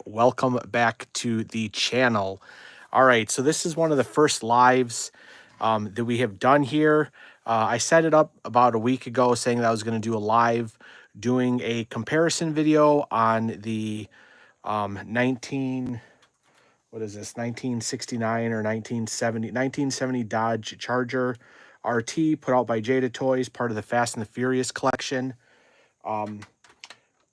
welcome back to the channel. All right, so this is one of the first lives that we have done here. I set it up about a week ago saying that I was going to do a live doing a comparison video on the 1969 or 1970 Dodge Charger RT put out by Jada Toys, part of the Fast and the Furious collection.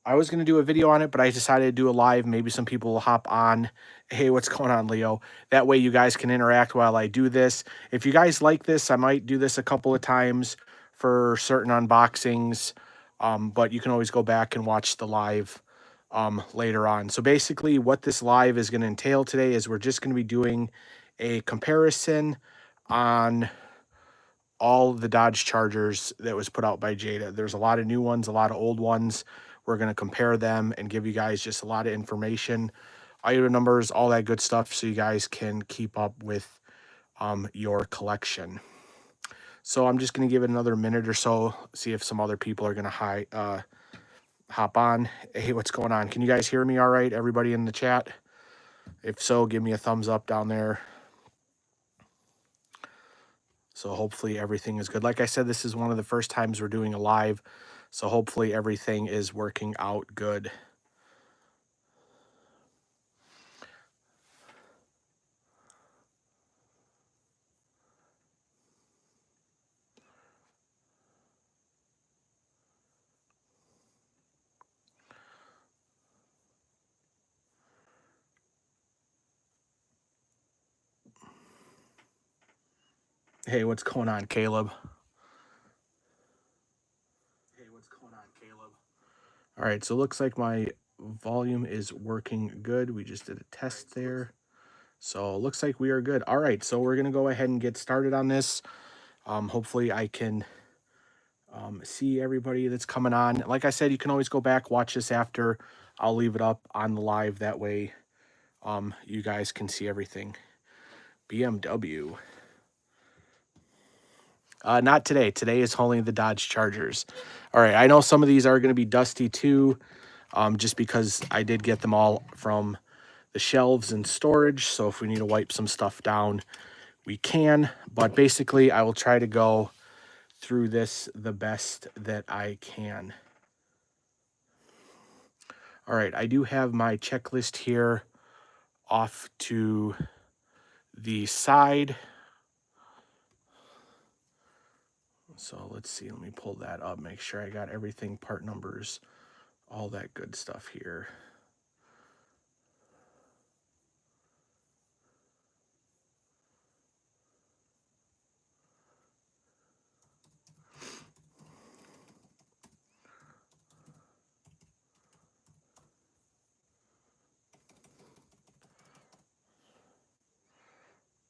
I was going to do a video on it, but I decided to do a live. Maybe some people will hop on. Hey, what's going on, Leo? That way you guys can interact while I do this. If you guys like this, I might do this a couple of times for certain unboxings, but you can always go back and watch the live later on. So basically what this live is going to entail today is we're just going to be doing a comparison on all the Dodge Chargers that was put out by Jada. There's a lot of new ones, a lot of old ones. We're going to compare them and give you guys just a lot of information, item numbers, all that good stuff, so you guys can keep up with your collection. So I'm just going to give it another minute or so, see if some other people are going to hop on. Hey, what's going on? Can you guys hear me all right, everybody in the chat? If so, give me a thumbs up down there. So hopefully everything is good. Like I said, this is one of the first times we're doing a live, so hopefully everything is working out good. Hey, what's going on, Caleb? Hey, what's going on, Caleb? All right, so it looks like my volume is working good. We just did a test there. So it looks like we are good. All right, so we're going to go ahead and get started on this. Hopefully I can see everybody that's coming on. Like I said, you can always go back, watch this after. I'll leave it up on the live. That way you guys can see everything. BMW. Not today. Today is only the Dodge Chargers. All right, I know some of these are going to be dusty too, just because I did get them all from the shelves and storage. So if we need to wipe some stuff down, we can. But basically, I will try to go through this the best that I can. All right, I do have my checklist here off to the side. So let's see, let me pull that up, make sure I got everything, part numbers, all that good stuff here.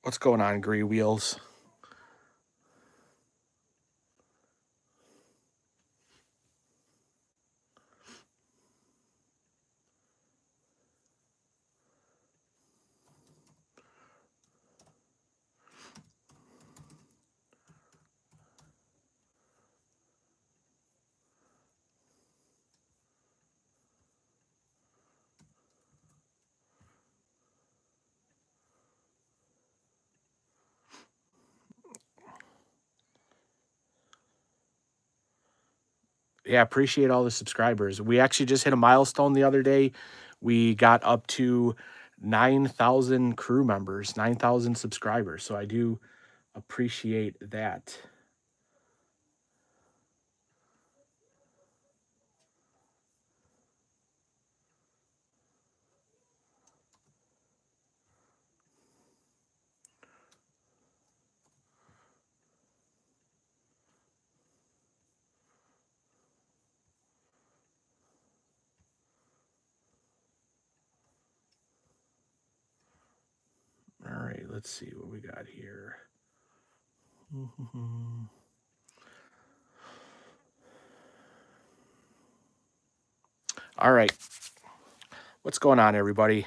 What's going on, Gree Wheels? Yeah, appreciate all the subscribers. We actually just hit a milestone the other day. We got up to 9,000 crew members, 9,000 subscribers. So I do appreciate that. All right, let's see what we got here. All right. What's going on, everybody?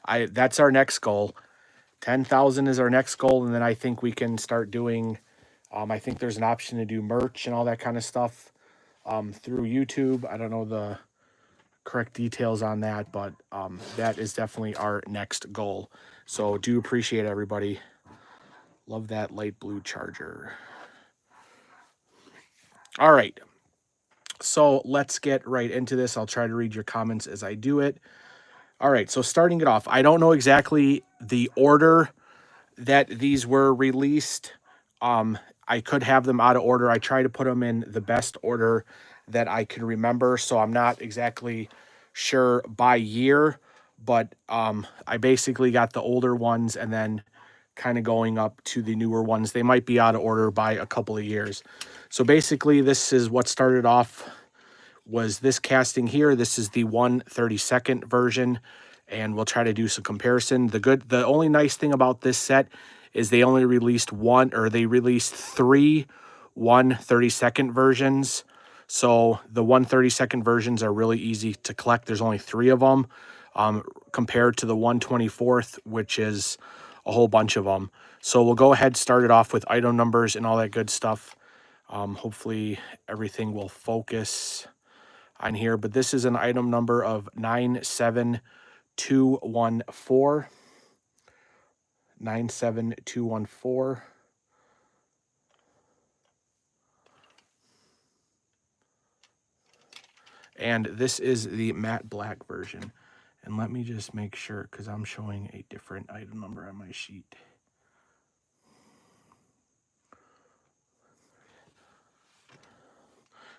That's our next goal. 10,000 is our next goal, and then I think we can start doing, I think there's an option to do merch and all that kind of stuff through YouTube. I don't know the correct details on that, but that is definitely our next goal. So do appreciate everybody. Love that light blue Charger. All right. So let's get right into this. I'll try to read your comments as I do it. All right. So starting it off, I don't know exactly the order that these were released. I could have them out of order. I try to put them in the best order that I can remember. So I'm not exactly sure by year, but I basically got the older ones and then kind of going up to the newer ones. They might be out of order by a couple of years. So basically this is what started off was this casting here. This is the 1/32 version, and we'll try to do some comparison. The only nice thing about this set is they only released three 1/32 versions. So the 1/32 versions are really easy to collect. There's only three of them, compared to the 1/24, which is a whole bunch of them. So we'll go ahead, start it off with item numbers and all that good stuff. Hopefully everything will focus on here, but this is an item number of 97214. 97214. And this is the matte black version. And let me just make sure, because I'm showing a different item number on my sheet.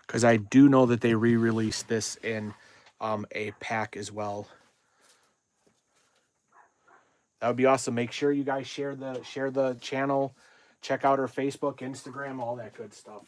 Because I do know that they re-released this in a pack as well. That would be awesome. Make sure you guys share the channel, check out our Facebook, Instagram, all that good stuff.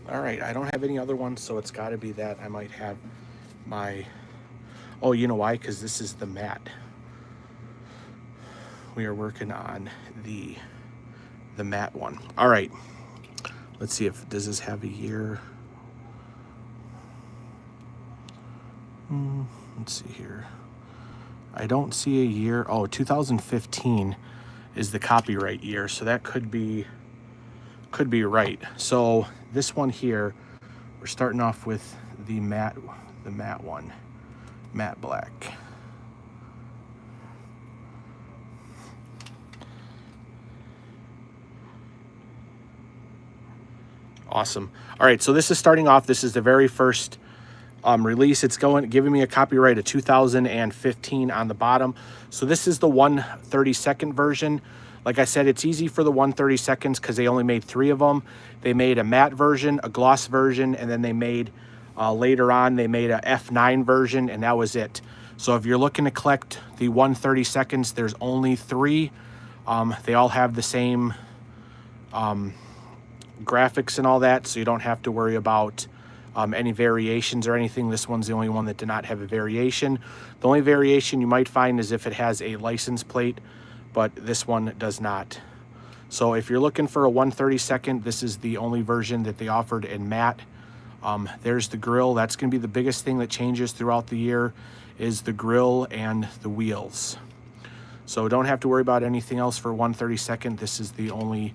All right, I don't have any other ones, so it's got to be that. I might have my... Oh, you know why? Because this is the matte. We are working on the matte one. All right. Let's see if... Does this have a year? Let's see here. I don't see a year. Oh, 2015 is the copyright year, so that could be right. So this one here, we're starting off with the matte one, matte black. Awesome. All right, so this is starting off. This is the very first release. It's giving me a copyright of 2015 on the bottom. So this is the 1/32 version. Like I said, it's easy for the 1/32 because they only made three of them. They made a matte version, a gloss version, and then they made, later on, they made a F9 version, and that was it. So if you're looking to collect the 1/32, there's only three. They all have the same graphics and all that, so you don't have to worry about any variations or anything. This one's the only one that did not have a variation. The only variation you might find is if it has a license plate, but this one does not. So if you're looking for a 1/32, this is the only version that they offered in matte. There's the grill. That's going to be the biggest thing that changes throughout the year, is the grill and the wheels. So don't have to worry about anything else for 1/32. This is the only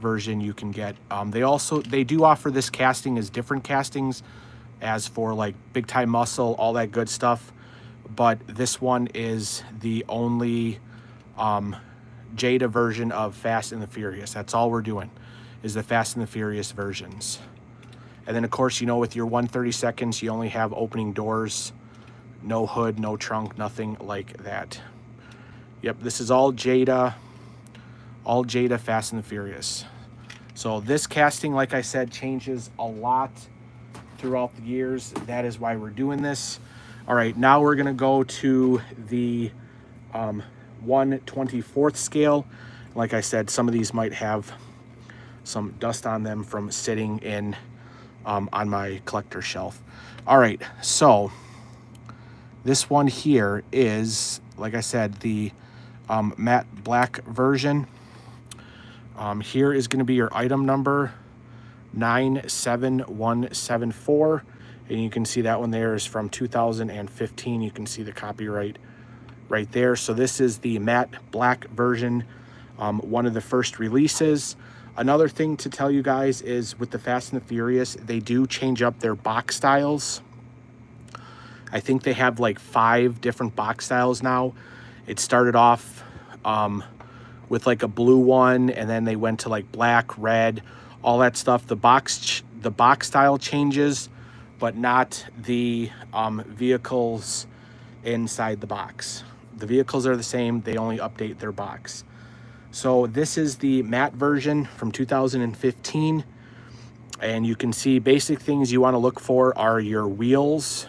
version you can get. They do offer this casting as different castings, as for like big time muscle, all that good stuff, but this one is the only Jada version of Fast and the Furious. That's all we're doing, is the Fast and the Furious versions. And then of course, you know, with your 1/32, you only have opening doors, no hood, no trunk, nothing like that. Yep, this is all Jada Fast and the Furious. So this casting, like I said, changes a lot throughout the years. That is why we're doing this. All right, now we're gonna go to the 1/24 scale. Like I said, some of these might have some dust on them from sitting in on my collector shelf. All right, so this one here is, like I said, the matte black version. Here is going to be your item number, 97174. And you can see that one there is from 2015. You can see the copyright right there. So this is the matte black version, one of the first releases. Another thing to tell you guys is with the Fast and the Furious, they do change up their box styles. I think they have like 5 different box styles now. It started off with like a blue one, and then they went to like black, red, all that stuff. The box style changes, but not the vehicles inside the box. The vehicles are the same, they only update their box. So this is the matte version from 2015, and you can see basic things you want to look for are your wheels,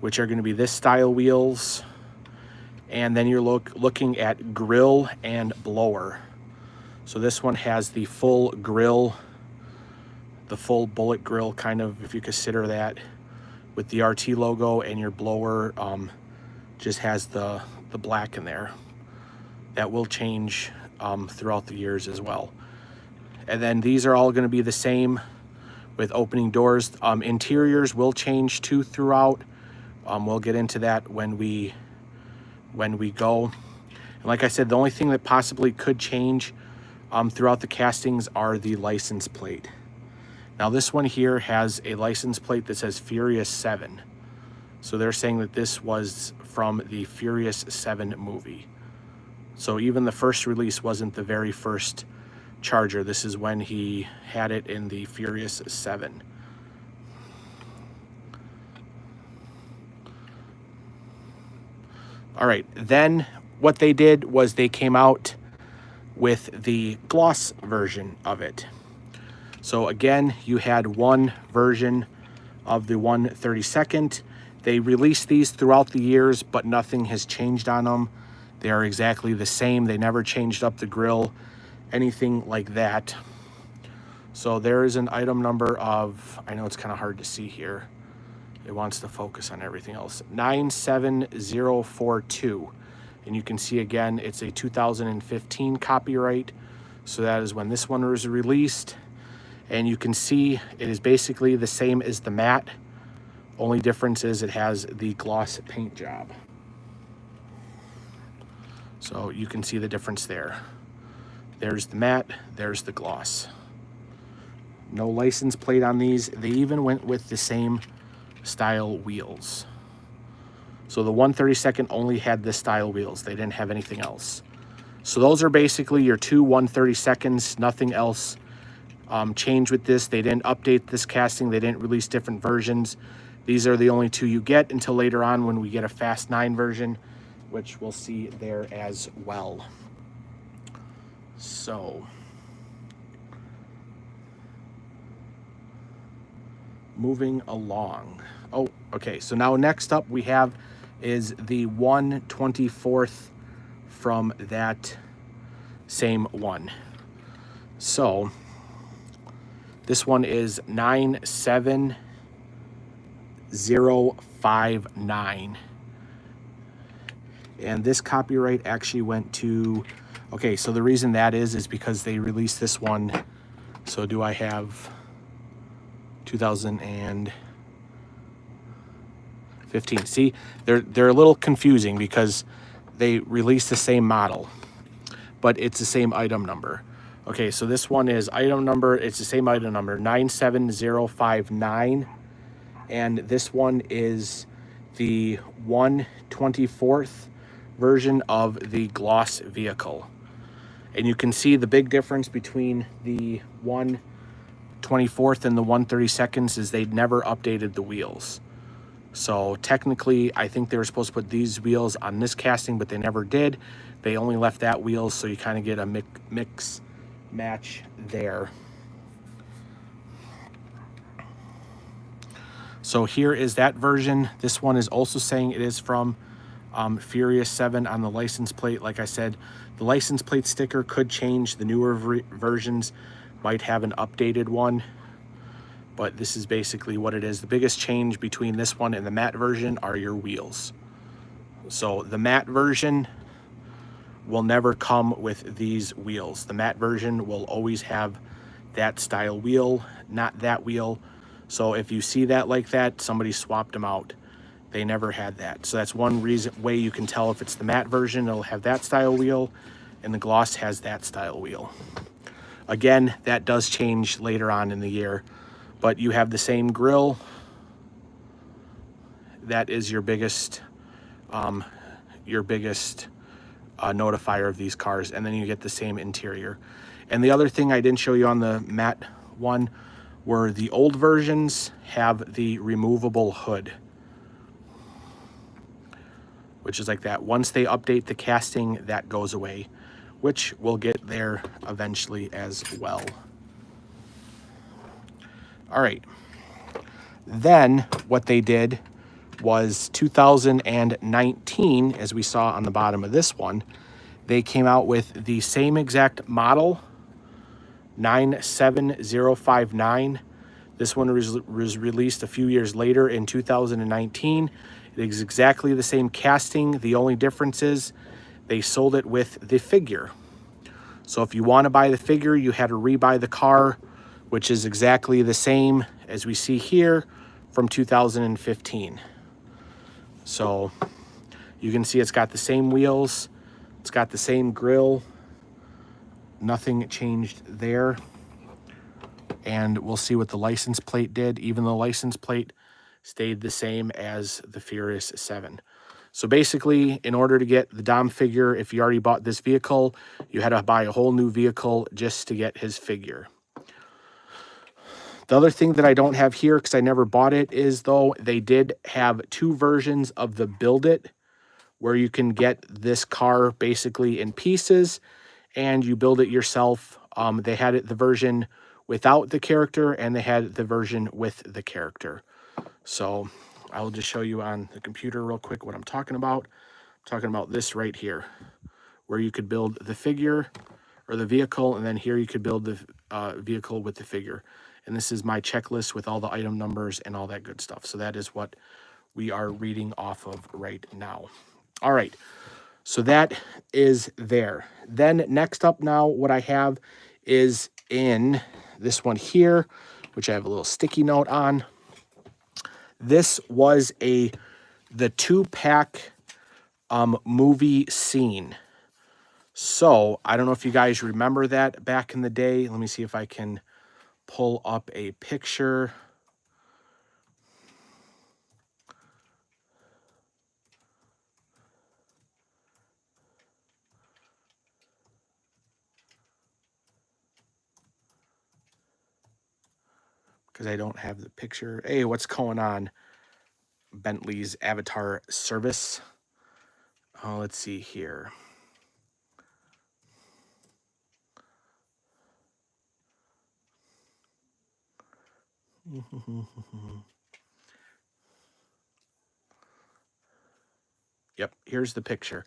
which are going to be this style wheels, and then you're looking at grill and blower. So this one has the full grill, the full bullet grill, kind of, if you consider that, with the RT logo, and your blower just has the black in there. That will change throughout the years as well. And then these are all going to be the same with opening doors. Interiors will change too throughout. We'll get into that when we go. And like I said, the only thing that possibly could change throughout the castings are the license plate. Now this one here has a license plate that says Furious 7. So they're saying that this was from the Furious 7 movie. So even the first release wasn't the very first Charger. This is when he had it in the Furious 7. All right, then what they did was they came out with the gloss version of it. So again, you had one version of the 1/32. They released these throughout the years, but nothing has changed on them. They are exactly the same. They never changed up the grill, anything like that. So there is an item number of, I know it's kind of hard to see here. It wants to focus on everything else. 97042. And you can see again, it's a 2015 copyright. So that is when this one was released. And you can see it is basically the same as the matte. Only difference is it has the gloss paint job. So you can see the difference there. There's the matte, there's the gloss. No license plate on these. They even went with the same style wheels. So the 1/32 only had this style wheels. They didn't have anything else. So those are basically your two 1/32. Nothing else changed with this. They didn't update this casting. They didn't release different versions. These are the only two you get until later on when we get a Fast 9 version, which we'll see there as well. So moving along. Oh, okay. So now next up we have is the 1/24 from that same one. So this one is 97059. And this copyright actually went to, okay, so the reason that is because they released this one. So do I have 2015? See, they're a little confusing because they released the same model, but it's the same item number. Okay, so this one is item number, it's the same item number, 97059. And this one is the 1/24 version of the gloss vehicle. And you can see the big difference between the 1/24 and the 1/32 is they'd never updated the wheels. So technically, I think they were supposed to put these wheels on this casting, but they never did. They only left that wheel, so you kind of get a mix match there. So here is that version. This one is also saying it is from Furious 7 on the license plate. Like I said, the license plate sticker could change. The newer versions might have an updated one, but this is basically what it is. The biggest change between this one and the matte version are your wheels. So the matte version will never come with these wheels. The matte version will always have that style wheel, not that wheel. So if you see that like that, somebody swapped them out. They never had that. So that's one way you can tell if it's the matte version. It'll have that style wheel, and the gloss has that style wheel. Again, that does change later on in the year, but you have the same grille. That is your biggest notifier of these cars, and then you get the same interior. And the other thing I didn't show you on the matte one were the old versions have the removable hood, which is like that. Once they update the casting, that goes away, which we'll get there eventually as well. All right. Then what they did was 2019, as we saw on the bottom of this one, they came out with the same exact model, 97059. This one was released a few years later in 2019. It is exactly the same casting. The only difference is they sold it with the figure. So if you want to buy the figure, you had to rebuy the car, which is exactly the same as we see here from 2015. So you can see it's got the same wheels. It's got the same grille. Nothing changed there. And we'll see what the license plate did. Even the license plate stayed the same as the Furious 7. So basically, in order to get the Dom figure, if you already bought this vehicle, you had to buy a whole new vehicle just to get his figure. The other thing that I don't have here, because I never bought it, is though they did have two versions of the Build It, where you can get this car basically in pieces and you build it yourself. They had it the version without the character, and they had the version with the character. So I will just show you on the computer real quick what I'm talking about. I'm talking about this right here, where you could build the figure or the vehicle, and then here you could build the vehicle with the figure. And this is my checklist with all the item numbers and all that good stuff. So that is what we are reading off of right now. All right, so that is there. Then next up now, what I have is in this one here, which I have a little sticky note on. This was the 2-pack movie scene. So I don't know if you guys remember that back in the day. Let me see if I can pull up a picture. Because I don't have the picture. Hey, what's going on? Bentley's Avatar service. Let's see here. Yep, here's the picture.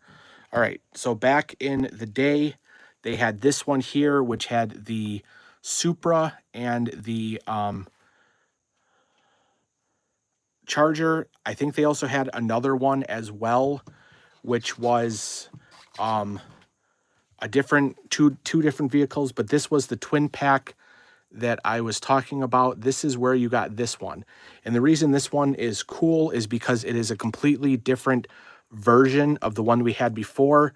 All right, so back in the day, they had this one here, which had the Supra and the Charger. I think they also had another one as well, which was a different two different vehicles, but this was the twin pack that I was talking about. This is where you got this one. And the reason this one is cool is because it is a completely different version of the one we had before.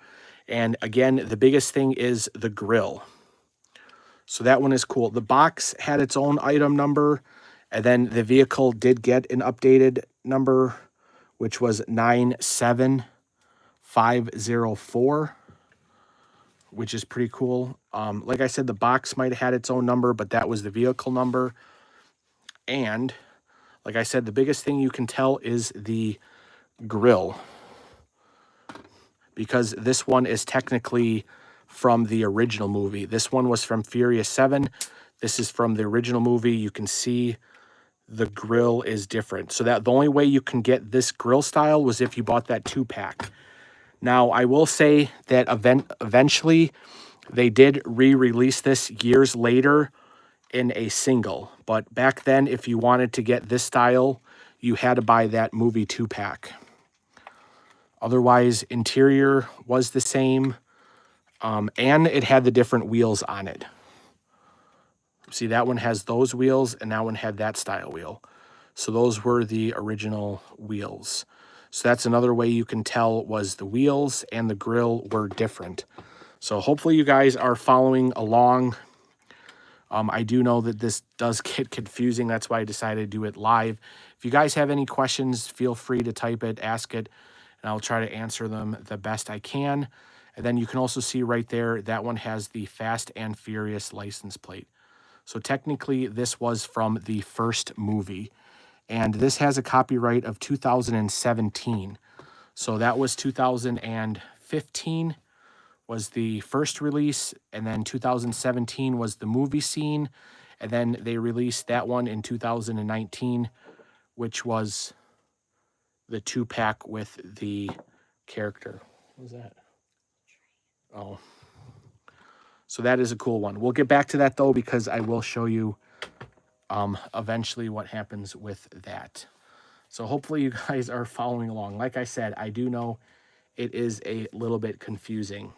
And again, the biggest thing is the grille. So that one is cool. The box had its own item number, and then the vehicle did get an updated number, which was 97504, which is pretty cool. Like I said, the box might have had its own number, but that was the vehicle number. And like I said, the biggest thing you can tell is the grille, because this one is technically from the original movie. This one was from Furious 7. This is from the original movie. You can see the grille is different. So that the only way you can get this grille style was if you bought that 2-pack. Now, I will say that eventually they did re-release this years later in a single. But back then, if you wanted to get this style, you had to buy that movie 2-pack. Otherwise, interior was the same, and it had the different wheels on it. See, that one has those wheels, and that one had that style wheel. So those were the original wheels. So that's another way you can tell was the wheels and the grill were different. So hopefully you guys are following along. I do know that this does get confusing. That's why I decided to do it live. If you guys have any questions, feel free to type it, ask it, and I'll try to answer them the best I can. And then you can also see right there, that one has the Fast and Furious license plate. So technically, this was from the first movie. And this has a copyright of 2017. So that was 2015 was the first release, and then 2017 was the movie scene, and then they released that one in 2019, which was the 2-pack with the character. What was that? Oh. So that is a cool one. We'll get back to that, though, because I will show you eventually what happens with that. So hopefully you guys are following along. Like I said, I do know it is a little bit confusing.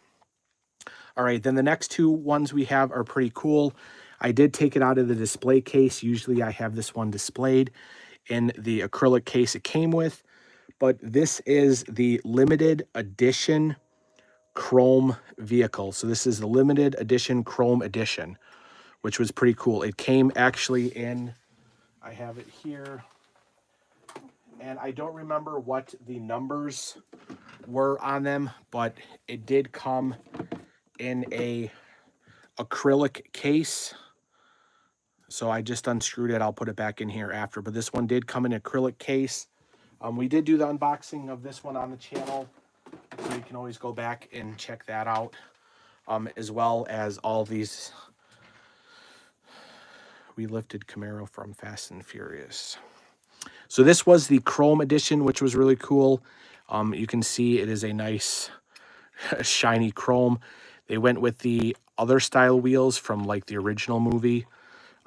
All right, then the next two ones we have are pretty cool. I did take it out of the display case. Usually I have this one displayed in the acrylic case it came with, but this is the limited edition chrome vehicle. So this is the limited edition chrome edition, which was pretty cool. It came actually in, I have it here, and I don't remember what the numbers were on them, but it did come in a acrylic case. So I just unscrewed it. I'll put it back in here after, but this one did come in an acrylic case. We did do the unboxing of this one on the channel, so you can always go back and check that out, as well as all these. We lifted Camaro from Fast and Furious. So this was the chrome edition, which was really cool. You can see it is a nice shiny chrome. They went with the other style wheels from like the original movie.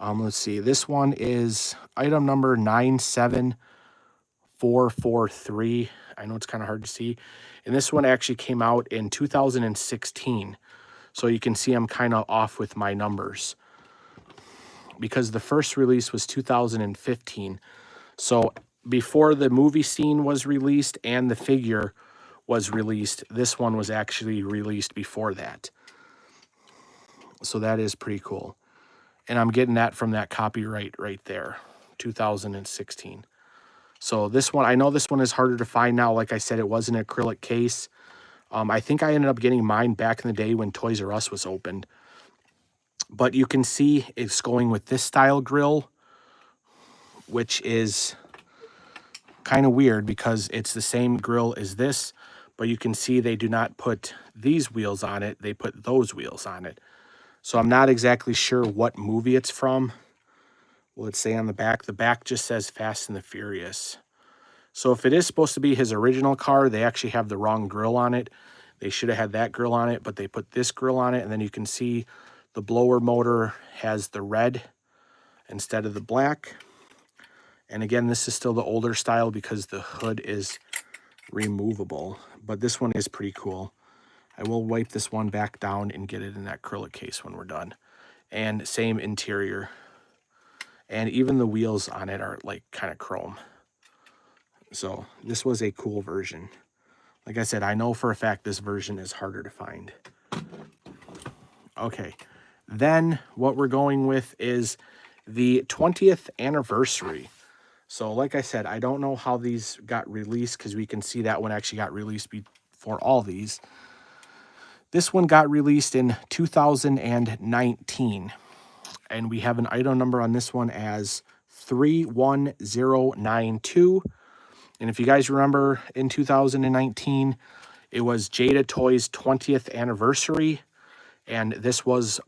Let's see. This one is item number 97443. I know it's kind of hard to see. And this one actually came out in 2016. So you can see I'm kind of off with my numbers, because the first release was 2015. So before the movie scene was released and the figure was released, this one was actually released before that. So that is pretty cool. And I'm getting that from that copyright right there, 2016. So this one, I know this one is harder to find now. Like I said, it was an acrylic case. I think I ended up getting mine back in the day when Toys R Us was opened. But you can see it's going with this style grill, which is kind of weird because it's the same grill as this, but you can see they do not put these wheels on it. They put those wheels on it. So I'm not exactly sure what movie it's from. Will it say on the back? The back just says Fast and the Furious. So if it is supposed to be his original car, they actually have the wrong grill on it. They should have had that grill on it, but they put this grill on it. And then you can see the blower motor has the red instead of the black. And again, this is still the older style because the hood is removable. But this one is pretty cool. I will wipe this one back down and get it in that acrylic case when we're done. And same interior. And even the wheels on it are like kind of chrome. So this was a cool version. Like I said, I know for a fact this version is harder to find. Okay. Then what we're going with is the 20th anniversary. So like I said, I don't know how these got released because we can see that one actually got released before all these. This one got released in 2019. And we have an item number on this one as 31092. And if you guys remember, in 2019, it was Jada Toys' 20th anniversary. And this was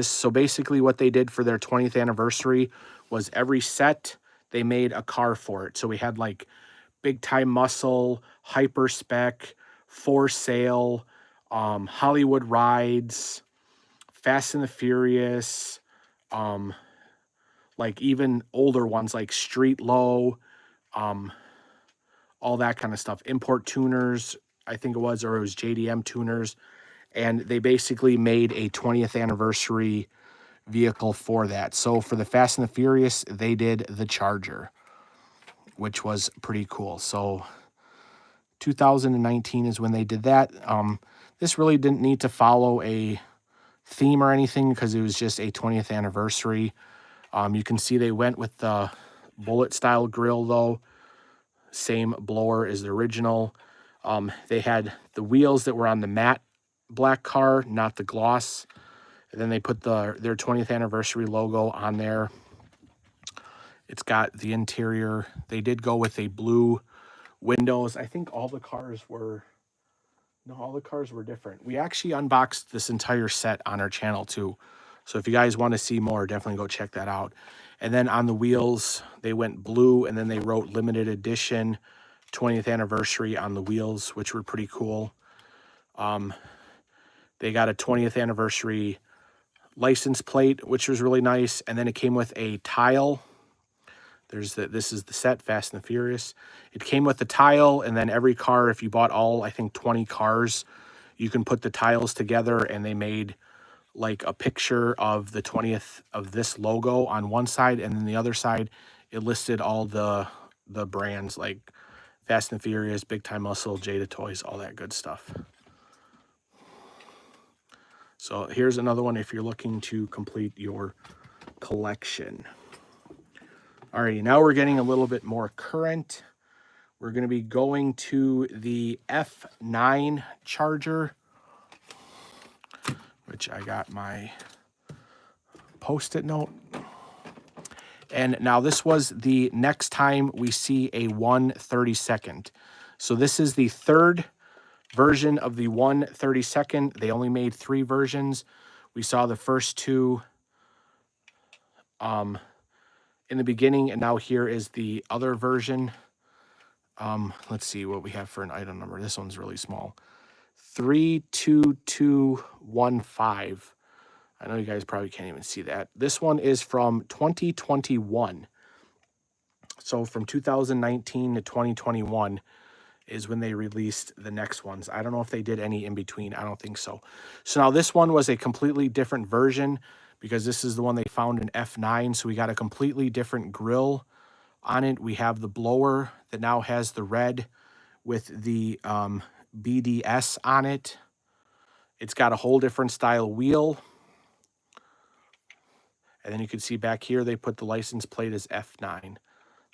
so basically what they did for their 20th anniversary was every set, they made a car for it. So we had like Big Time Muscle, Hyper Spec, For Sale, Hollywood Rides, Fast and the Furious, like even older ones like Street Low, all that kind of stuff. Import Tuners, I think it was, or it was JDM Tuners. And they basically made a 20th anniversary vehicle for that. So for the Fast and the Furious, they did the Charger, which was pretty cool. So 2019 is when they did that. This really didn't need to follow a theme or anything because it was just a 20th anniversary. You can see they went with the bullet style grill though. Same blower as the original. They had the wheels that were on the matte black car, not the gloss. And then they put their 20th anniversary logo on there. It's got the interior. They did go with a blue windows. I think all the cars were different. We actually unboxed this entire set on our channel too. So if you guys want to see more, definitely go check that out. And then on the wheels, they went blue, and then they wrote limited edition 20th anniversary on the wheels, which were pretty cool. They got a 20th anniversary license plate, which was really nice. And then it came with a tile. This is the set, Fast and the Furious. It came with the tile, and then every car, if you bought all, I think 20 cars, you can put the tiles together, and they made like a picture of the 20th of this logo on one side, and then the other side, it listed all the brands like Fast and Furious, Big Time Muscle, Jada Toys, all that good stuff. So here's another one if you're looking to complete your collection. Alrighty, now we're getting a little bit more current. We're going to be going to the F9 Charger, which I got my Post-it note. And now this was the next time we see a 1/32. So this is the third version of the 1/32. They only made 3 versions. We saw the first 2 in the beginning, and now here is the other version. Let's see what we have for an item number. This one's really small. 32215. I know you guys probably can't even see that. This one is from 2021. So from 2019 to 2021 is when they released the next ones. I don't know if they did any in between. I don't think so. So now this one was a completely different version because this is the one they found in F9. So we got a completely different grill on it. We have the blower that now has the red with the BDS on it. It's got a whole different style wheel. And then you can see back here, they put the license plate as F9,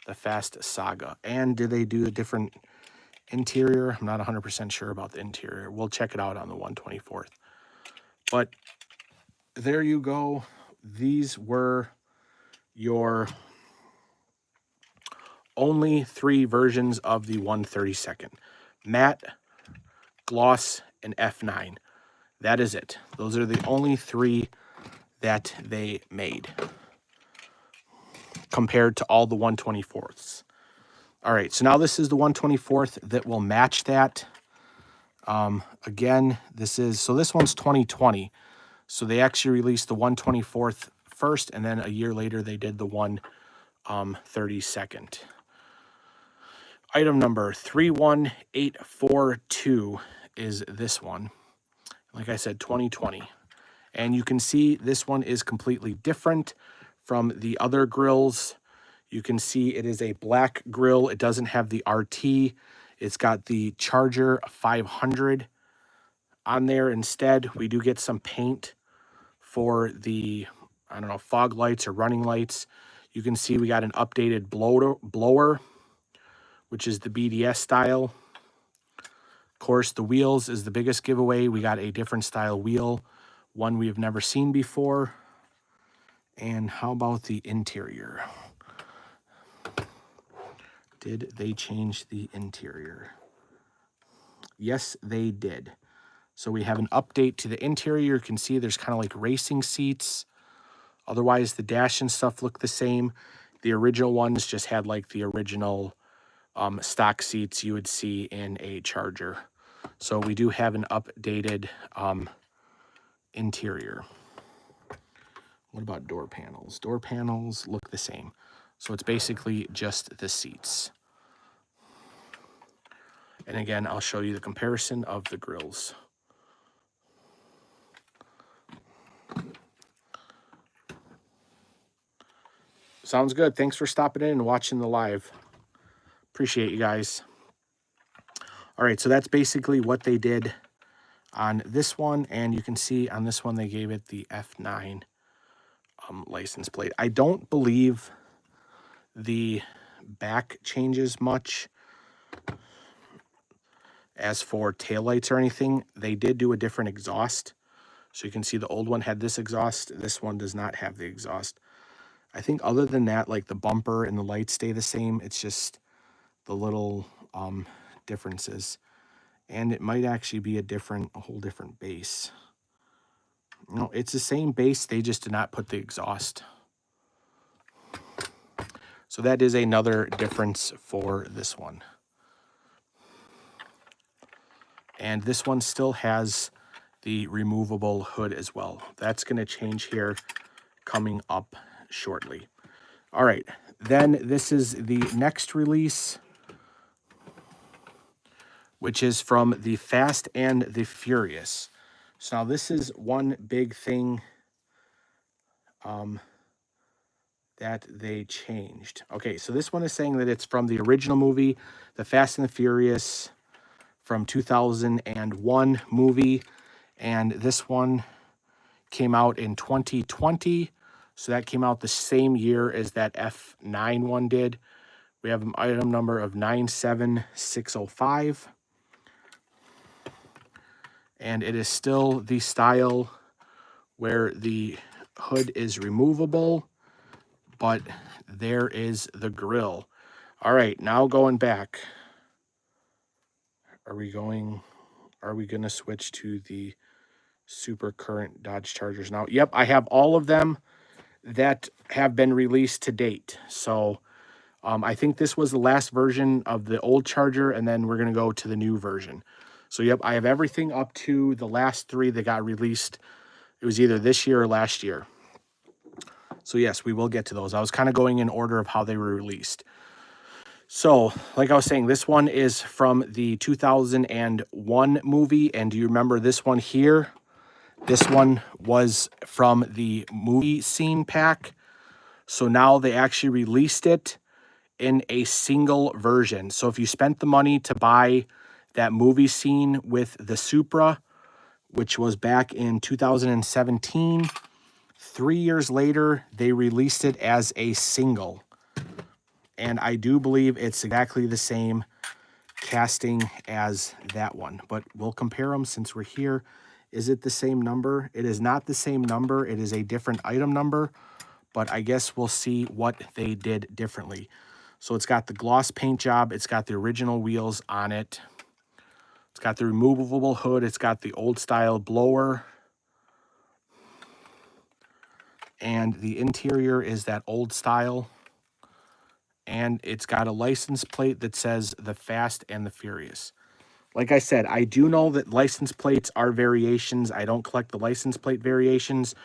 the Fast Saga. And did they do a different interior? I'm not 100% sure about the interior. We'll check it out on the 124th. But there you go. These were your only 3 versions of the 1/32. Matte, gloss, and F9. That is it. Those are the only 3 that they made compared to all the 124ths. All right, so now this is the 124th that will match that. Again, this one's 2020. So they actually released the 124th first, and then a year later they did the 1/32. Item number 31842 is this one. Like I said, 2020. And you can see this one is completely different from the other grills. You can see it is a black grill. It doesn't have the RT. It's got the Charger 500 on there instead. We do get some paint for the, I don't know, fog lights or running lights. You can see we got an updated blower, which is the BDS style. Of course, the wheels is the biggest giveaway. We got a different style wheel, one we have never seen before. And how about the interior? Did they change the interior? Yes, they did. So we have an update to the interior. You can see there's kind of like racing seats. Otherwise, the dash and stuff look the same. The original ones just had like the original stock seats you would see in a Charger. So we do have an updated interior. What about door panels? Door panels look the same. So it's basically just the seats. And again, I'll show you the comparison of the grills. Sounds good. Thanks for stopping in and watching the live. Appreciate you guys. All right, so that's basically what they did on this one. And you can see on this one, they gave it the F9 license plate. I don't believe the back changes much. As for taillights or anything, they did do a different exhaust. So you can see the old one had this exhaust. This one does not have the exhaust. I think other than that, like the bumper and the lights stay the same. It's just the little differences. And it might actually be a whole different base. No, it's the same base. They just did not put the exhaust. So that is another difference for this one. And this one still has the removable hood as well. That's going to change here coming up shortly. All right, then this is the next release, which is from the Fast and the Furious. So now this is one big thing that they changed. Okay, so this one is saying that it's from the original movie, the Fast and the Furious from 2001 movie, and this one came out in 2020, so that came out the same year as that F9 one did. We have an item number of 97605, and it is still the style where the hood is removable, but there is the grill. All right, now going back. Are we going to switch to the Super Current Dodge Chargers now? Yep, I have all of them that have been released to date. So I think this was the last version of the old Charger, and then we're going to go to the new version. So yep, I have everything up to the last 3 that got released. It was either this year or last year. So yes, we will get to those. I was kind of going in order of how they were released. So, like I was saying, this one is from the 2001 movie. And do you remember this one here? This one was from the movie scene pack. So now they actually released it in a single version. So if you spent the money to buy that movie scene with the Supra, which was back in 2017, 3 years later, they released it as a single. And I do believe it's exactly the same casting as that one. But we'll compare them since we're here. Is it the same number? It is not the same number. It is a different item number. But I guess we'll see what they did differently. So it's got the gloss paint job. It's got the original wheels on it. It's got the removable hood. It's got the old style blower. And the interior is that old style. And it's got a license plate that says the Fast and the Furious. Like I said, I do know that license plates are variations. I don't collect the license plate variations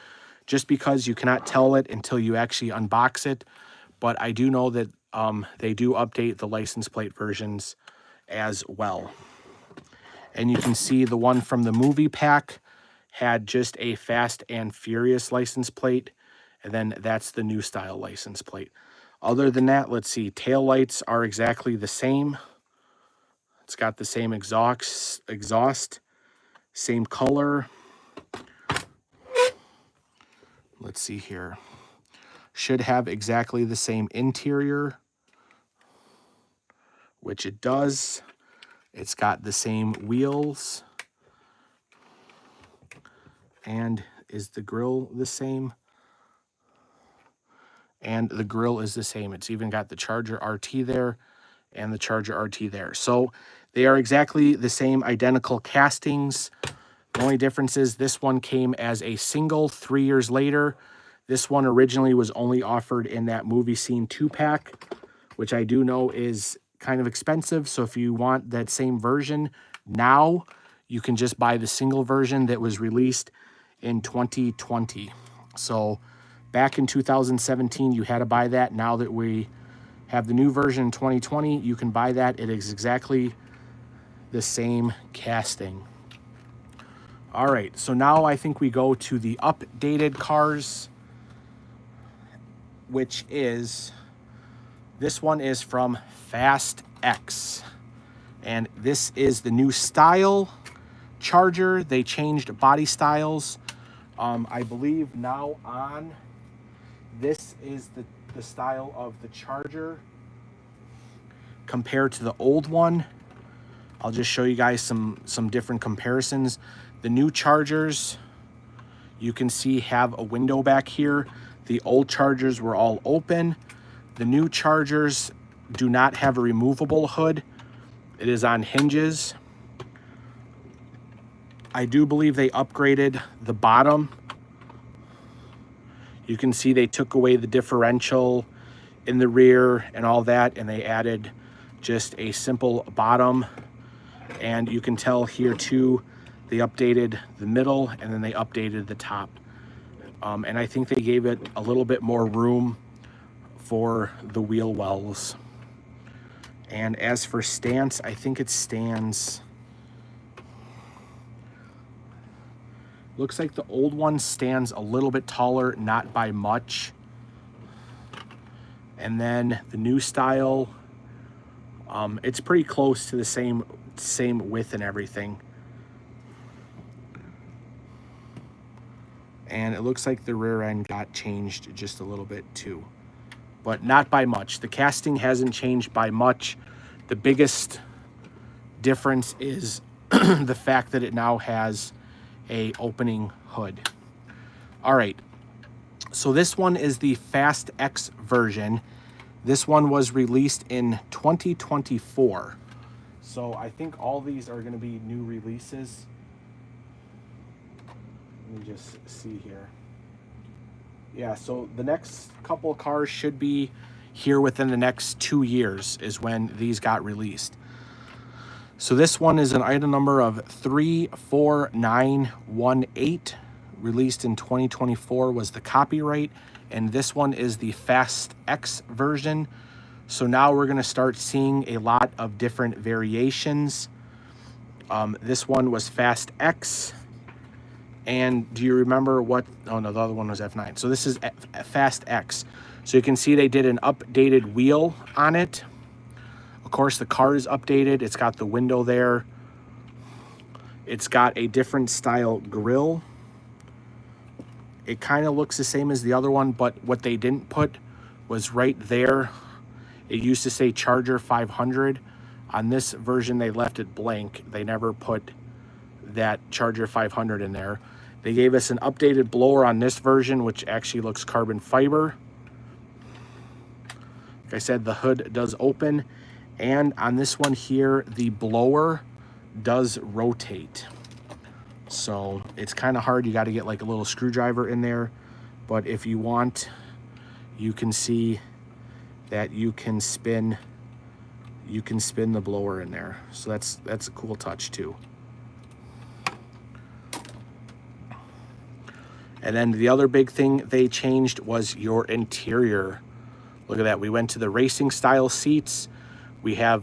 just because you cannot tell it until you actually unbox it. But I do know that they do update the license plate versions as well. And you can see the one from the movie pack had just a Fast and Furious license plate. And then that's the new style license plate. Other than that, let's see. Taillights are exactly the same. It's got the same exhaust, same color. Let's see here. Should have exactly the same interior, which it does. It's got the same wheels. And is the grill the same? And the grill is the same. It's even got the Charger RT there and the Charger RT there. So they are exactly the same identical castings. The only difference is this one came as a single 3 years later. This one originally was only offered in that movie scene 2-pack, which I do know is kind of expensive. So if you want that same version, Now you can just buy the single version that was released in 2020. So back in 2017, you had to buy that. Now that we have the new version in 2020, you can buy that. It is exactly the same casting. All right, so now I think we go to the updated cars, which is, this one is from Fast X. And this is the new style Charger. They changed body styles. I believe now on, this is the style of the Charger compared to the old one. I'll just show you guys some different comparisons. The new Chargers, you can see, have a window back here. The old Chargers were all open. The new Chargers do not have a removable hood. It is on hinges. I do believe they upgraded the bottom. You can see they took away the differential in the rear and all that, and they added just a simple bottom. And you can tell here too, they updated the middle and then they updated the top. And I think they gave it a little bit more room for the wheel wells. And as for stance, I think it stands, looks like the old one stands a little bit taller, not by much. And then the new style, it's pretty close to the same width and everything. And it looks like the rear end got changed just a little bit too, but not by much. The casting hasn't changed by much. The biggest difference is the fact that it now has a opening hood. All right, so this one is the Fast X version. This one was released in 2024. So I think all these are going to be new releases. Let me just see here. Yeah, so the next couple of cars should be here within the next 2 years is when these got released. So this one is an item number of 34918, released in 2024 was the copyright, and this one is the Fast X version. So now we're going to start seeing a lot of different variations. This one was Fast X. And do you remember what? Oh no, the other one was F9. So this is Fast X. So you can see they did an updated wheel on it. Of course, the car is updated. It's got the window there. It's got a different style grille. It kind of looks the same as the other one, but what they didn't put was right there. It used to say Charger 500. On this version, they left it blank. They never put that Charger 500 in there. They gave us an updated blower on this version, which actually looks carbon fiber. Like I said, the hood does open. And on this one here, the blower does rotate. So it's kind of hard. You got to get like a little screwdriver in there. But if you want, you can see that you can spin the blower in there. So that's a cool touch too. And then the other big thing they changed was your interior. Look at that. We went to the racing style seats. We have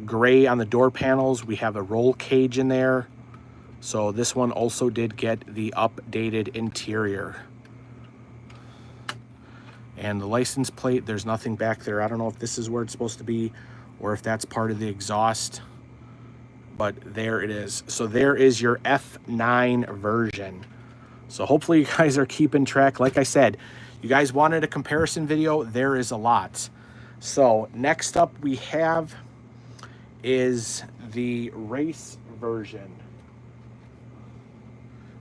gray on the door panels. We have a roll cage in there. So this one also did get the updated interior. And the license plate, there's nothing back there. I don't know if this is where it's supposed to be or if that's part of the exhaust, but there it is. So there is your F9 version. So hopefully you guys are keeping track. Like I said, you guys wanted a comparison video. There is a lot. So next up we have is the race version,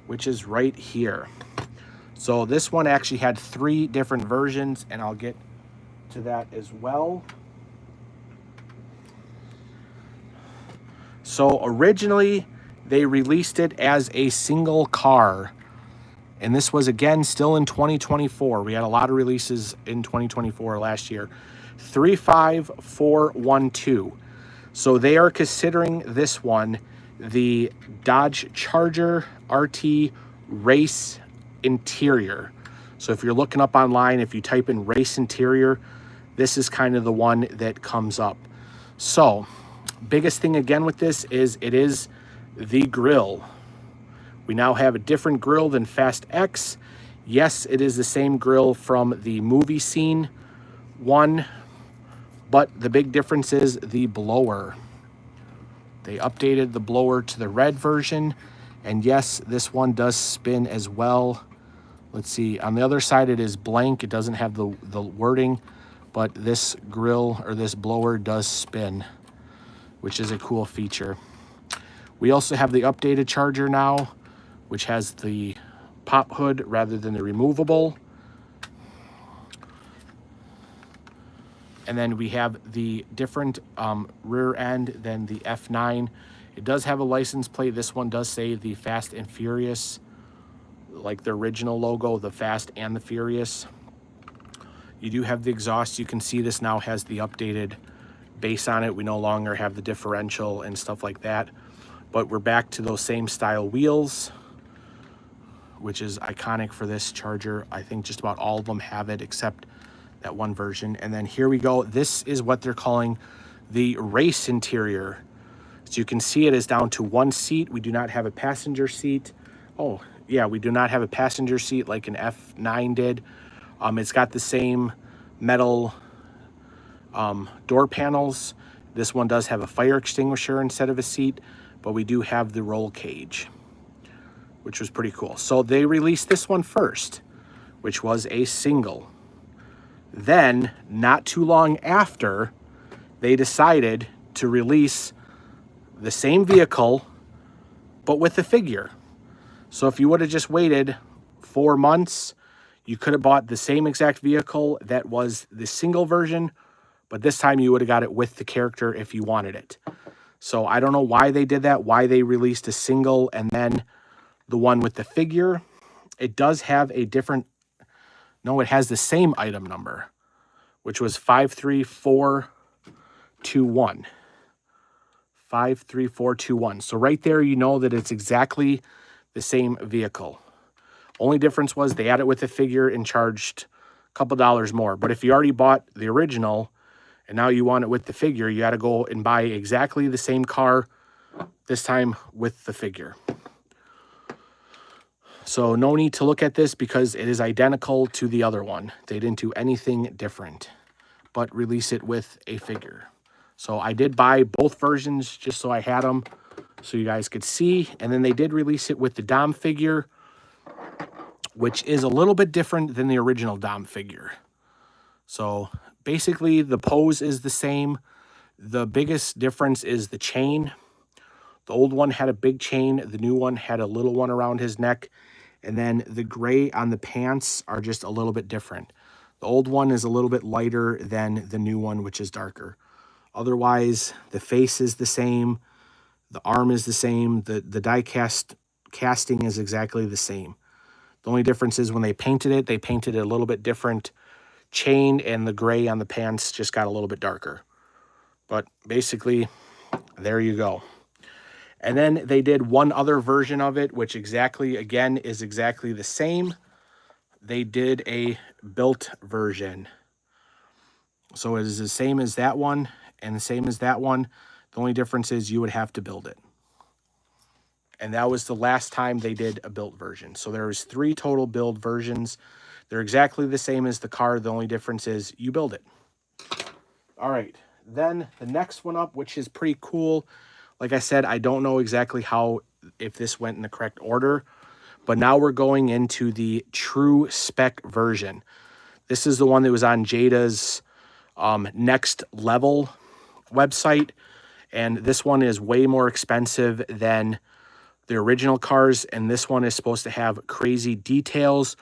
which is right here. So this one actually had 3 different versions, and I'll get to that as well. So originally they released it as a single car. And this was, again, still in 2024. We had a lot of releases in 2024 last year. 35412. So they are considering this one the Dodge Charger RT Race Interior. So if you're looking up online, if you type in Race Interior, this is kind of the one that comes up. So biggest thing again with this is it is the grill. We now have a different grill than Fast X. Yes, it is the same grill from the movie scene one, but the big difference is the blower. They updated the blower to the red version, and yes, this one does spin as well. Let's see, on the other side it is blank. It doesn't have the wording, but this grill or this blower does spin, which is a cool feature. We also have the updated Charger now, which has the pop hood rather than the removable. And then we have the different rear end than the F9. It does have a license plate. This one does say the Fast and Furious, like the original logo, the Fast and the Furious. You do have the exhaust. You can see this now has the updated base on it. We no longer have the differential and stuff like that. But we're back to those same style wheels, which is iconic for this Charger. I think just about all of them have it except that one version. And then here we go. This is what they're calling the Race Interior. So you can see it is down to one seat. We do not have a passenger seat. Oh, yeah, we do not have a passenger seat like an F9 did. It's got the same metal door panels. This one does have a fire extinguisher instead of a seat, but we do have the roll cage, which was pretty cool. So they released this one first, which was a single. Then, not too long after, they decided to release the same vehicle, but with the figure. So if you would have just waited 4 months, you could have bought the same exact vehicle that was the single version, but this time you would have got it with the character if you wanted it. So I don't know why they did that, why they released a single and then the one with the figure. It does have a different, no, it has the same item number, which was 53421. 53421. So right there, you know that it's exactly the same vehicle. Only difference was they added it with the figure and charged a couple dollars more. But if you already bought the original and now you want it with the figure, you got to go and buy exactly the same car, this time with the figure. So no need to look at this because it is identical to the other one. They didn't do anything different, but release it with a figure. So I did buy both versions just so I had them so you guys could see. And then they did release it with the Dom figure, which is a little bit different than the original Dom figure. So basically the pose is the same. The biggest difference is the chain. The old one had a big chain. The new one had a little one around his neck. And then the gray on the pants are just a little bit different. The old one is a little bit lighter than the new one, which is darker. Otherwise, the face is the same. The arm is the same. The diecast casting is exactly the same. The only difference is when they painted it a little bit different chain, and the gray on the pants just got a little bit darker. But basically, there you go. And then they did one other version of it, which exactly, again, is exactly the same. They did a built version. So it is the same as that one and the same as that one. The only difference is you would have to build it. And that was the last time they did a built version. So there was 3 total build versions. They're exactly the same as the car. The only difference is you build it. All right. Then the next one up, which is pretty cool. Like I said, I don't know exactly if this went in the correct order, but now we're going into the true spec version. This is the one that was on Jada's Next Level website, and this one is way more expensive than the original cars, and this one is supposed to have crazy details,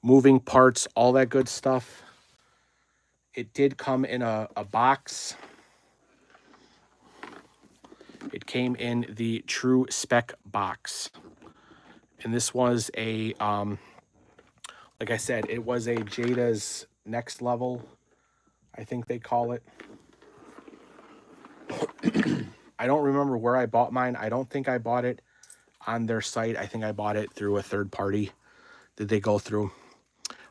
moving parts, all that good stuff. It did come in a box. It came in the true spec box. And this was a, like I said, it was a Jada's Next Level, I think they call it. I don't remember where I bought mine. I don't think I bought it on their site. I think I bought it through a third party that they go through.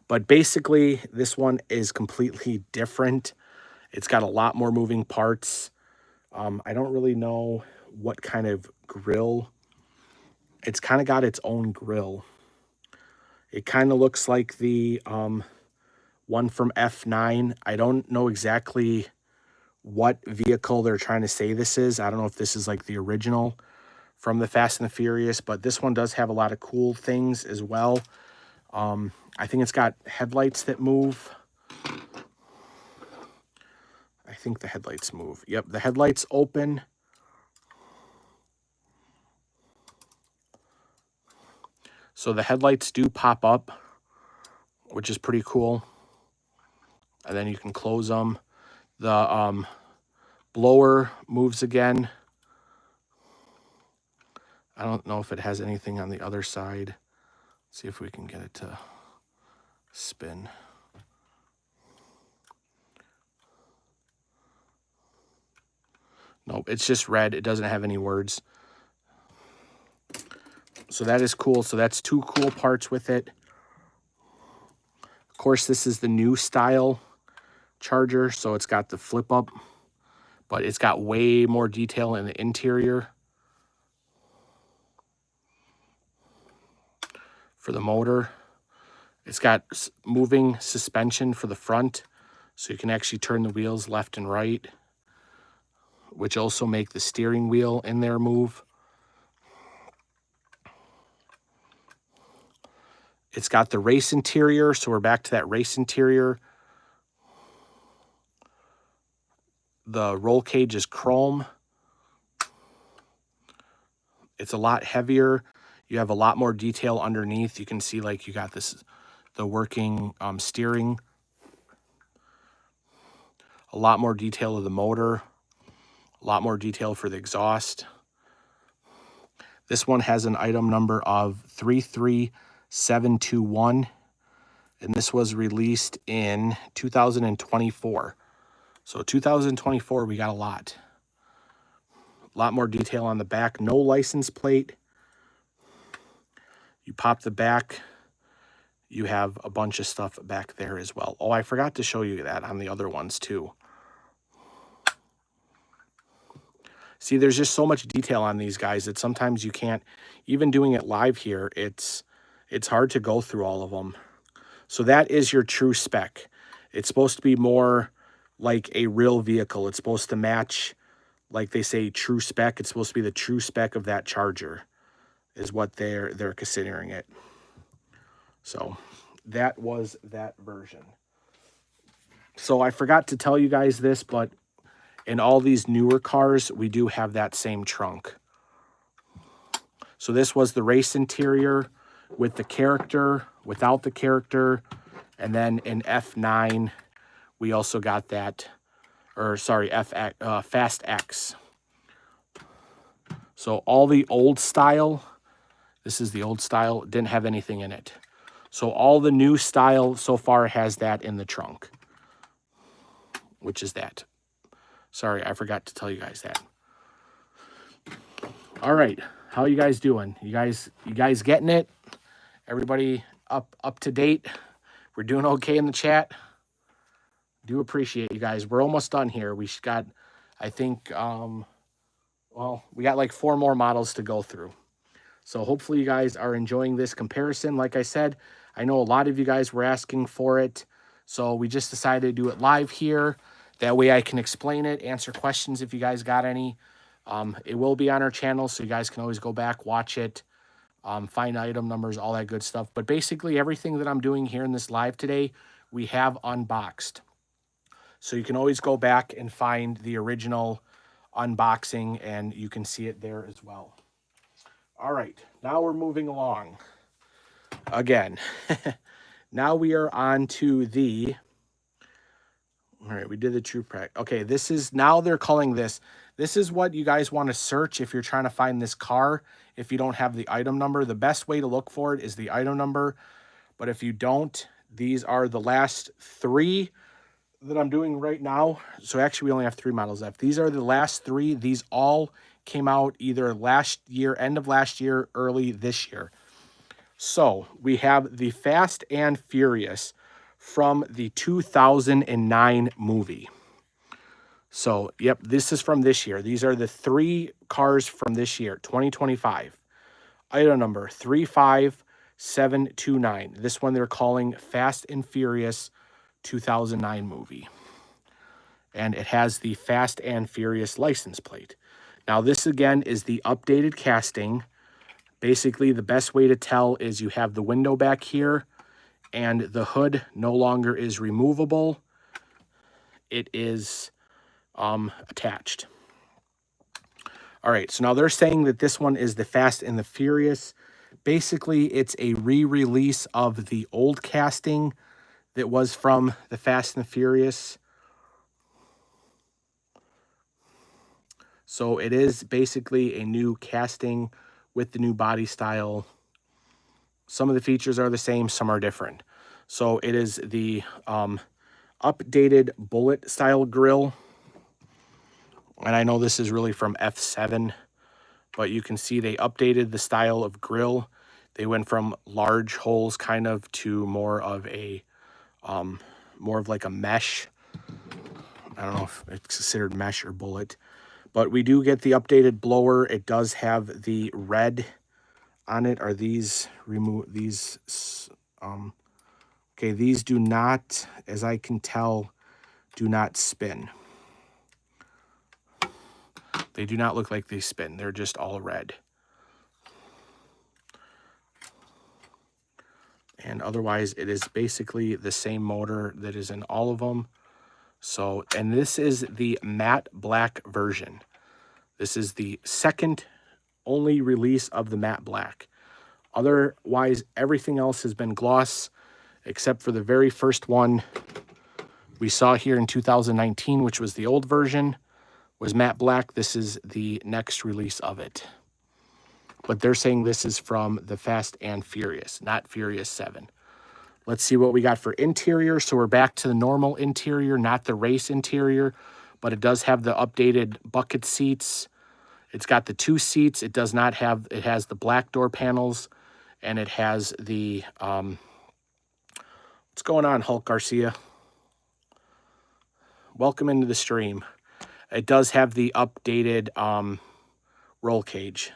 But basically, this one is completely different. It's got a lot more moving parts. I don't really know what kind of grill. It's kind of got its own grill. It kind of looks like the one from F9. I don't know exactly what vehicle they're trying to say this is. I don't know if this is like the original from the Fast and the Furious, but this one does have a lot of cool things as well. I think it's got headlights that move. I think the headlights move. Yep, the headlights open. So the headlights do pop up, which is pretty cool. And then you can close them. The blower moves again. I don't know if it has anything on the other side. Let's see if we can get it to spin. Nope, it's just red. It doesn't have any words. So that is cool. So that's two cool parts with it. Of course, this is the new style charger. So it's got the flip up, but it's got way more detail in the interior. For the motor, it's got moving suspension for the front. So you can actually turn the wheels left and right, which also make the steering wheel in there move. It's got the race interior, so we're back to that race interior. The roll cage is chrome. It's a lot heavier. You have a lot more detail underneath. You can see like you got this, the working steering. A lot more detail of the motor. A lot more detail for the exhaust. This one has an item number of 33721, and this was released in 2024. So 2024, we got a lot. A lot more detail on the back. No license plate. You pop the back. You have a bunch of stuff back there as well. Oh, I forgot to show you that on the other ones too. See, there's just so much detail on these guys that sometimes you can't, even doing it live here, it's hard to go through all of them. So that is your true spec. It's supposed to be more like a real vehicle. It's supposed to match, like they say, true spec. It's supposed to be the true spec of that charger is what they're considering it. So that was that version. So I forgot to tell you guys this, but in all these newer cars, we do have that same trunk. So this was the race interior with the character, without the character. And then in F9, we also got that, or sorry, Fast X. So all the old style, this is the old style, didn't have anything in it. So all the new style so far has that in the trunk, which is that. Sorry, I forgot to tell you guys that. All right, how you guys doing? You guys getting it? Everybody up to date? We're doing okay in the chat. Do appreciate you guys. We're almost done here. We got, I think, well, we got like 4 more models to go through. So hopefully you guys are enjoying this comparison. Like I said, I know a lot of you guys were asking for it, so we just decided to do it live here. That way I can explain it, answer questions if you guys got any. It will be on our channel, so you guys can always go back, watch it, find item numbers, all that good stuff. But basically everything that I'm doing here in this live today, we have unboxed. So you can always go back and find the original unboxing, and you can see it there as well. All right, now we're moving along. Again, now we are on to the... All right, we did the true pack. Okay, this is, now they're calling this is what you guys want to search if you're trying to find this car. If you don't have the item number, the best way to look for it is the item number. But if you don't, these are the last 3 that I'm doing right now. So actually we only have 3 models left. These are the last 3. These all came out either last year, end of last year, early this year. So we have the Fast and Furious from the 2009 movie. So, yep, this is from this year. These are the 3 cars from this year, 2025. Item number 35729. This one they're calling Fast and Furious 2009 movie. And it has the Fast and Furious license plate. Now, this again is the updated casting. Basically, the best way to tell is you have the window back here, and the hood no longer is removable. It is attached. All right, so now they're saying that this one is the Fast and the Furious. Basically, it's a re-release of the old casting that was from the Fast and the Furious. So it is basically a new casting with the new body style. Some of the features are the same, some are different. So it is the updated bullet style grille. And I know this is really from F7, but you can see they updated the style of grille. They went from large holes kind of to more of like a mesh. I don't know if it's considered mesh or bullet, but we do get the updated blower. It does have the red on it. Are these okay, these do not, as I can tell, do not spin. They do not look like they spin. They're just all red. And otherwise, it is basically the same motor that is in all of them. So, and this is the matte black version. This is the second only release of the matte black. Otherwise, everything else has been gloss, except for the very first one we saw here in 2019, which was the old version, was matte black. This is the next release of it. But they're saying this is from the Fast and Furious, not Furious 7. Let's see what we got for interior. So we're back to the normal interior, not the race interior, but it does have the updated bucket seats. It's got the 2 seats. It does not have, it has the black door panels, and it has the, what's going on, Hulk Garcia? Welcome into the stream. It does have the updated roll cage.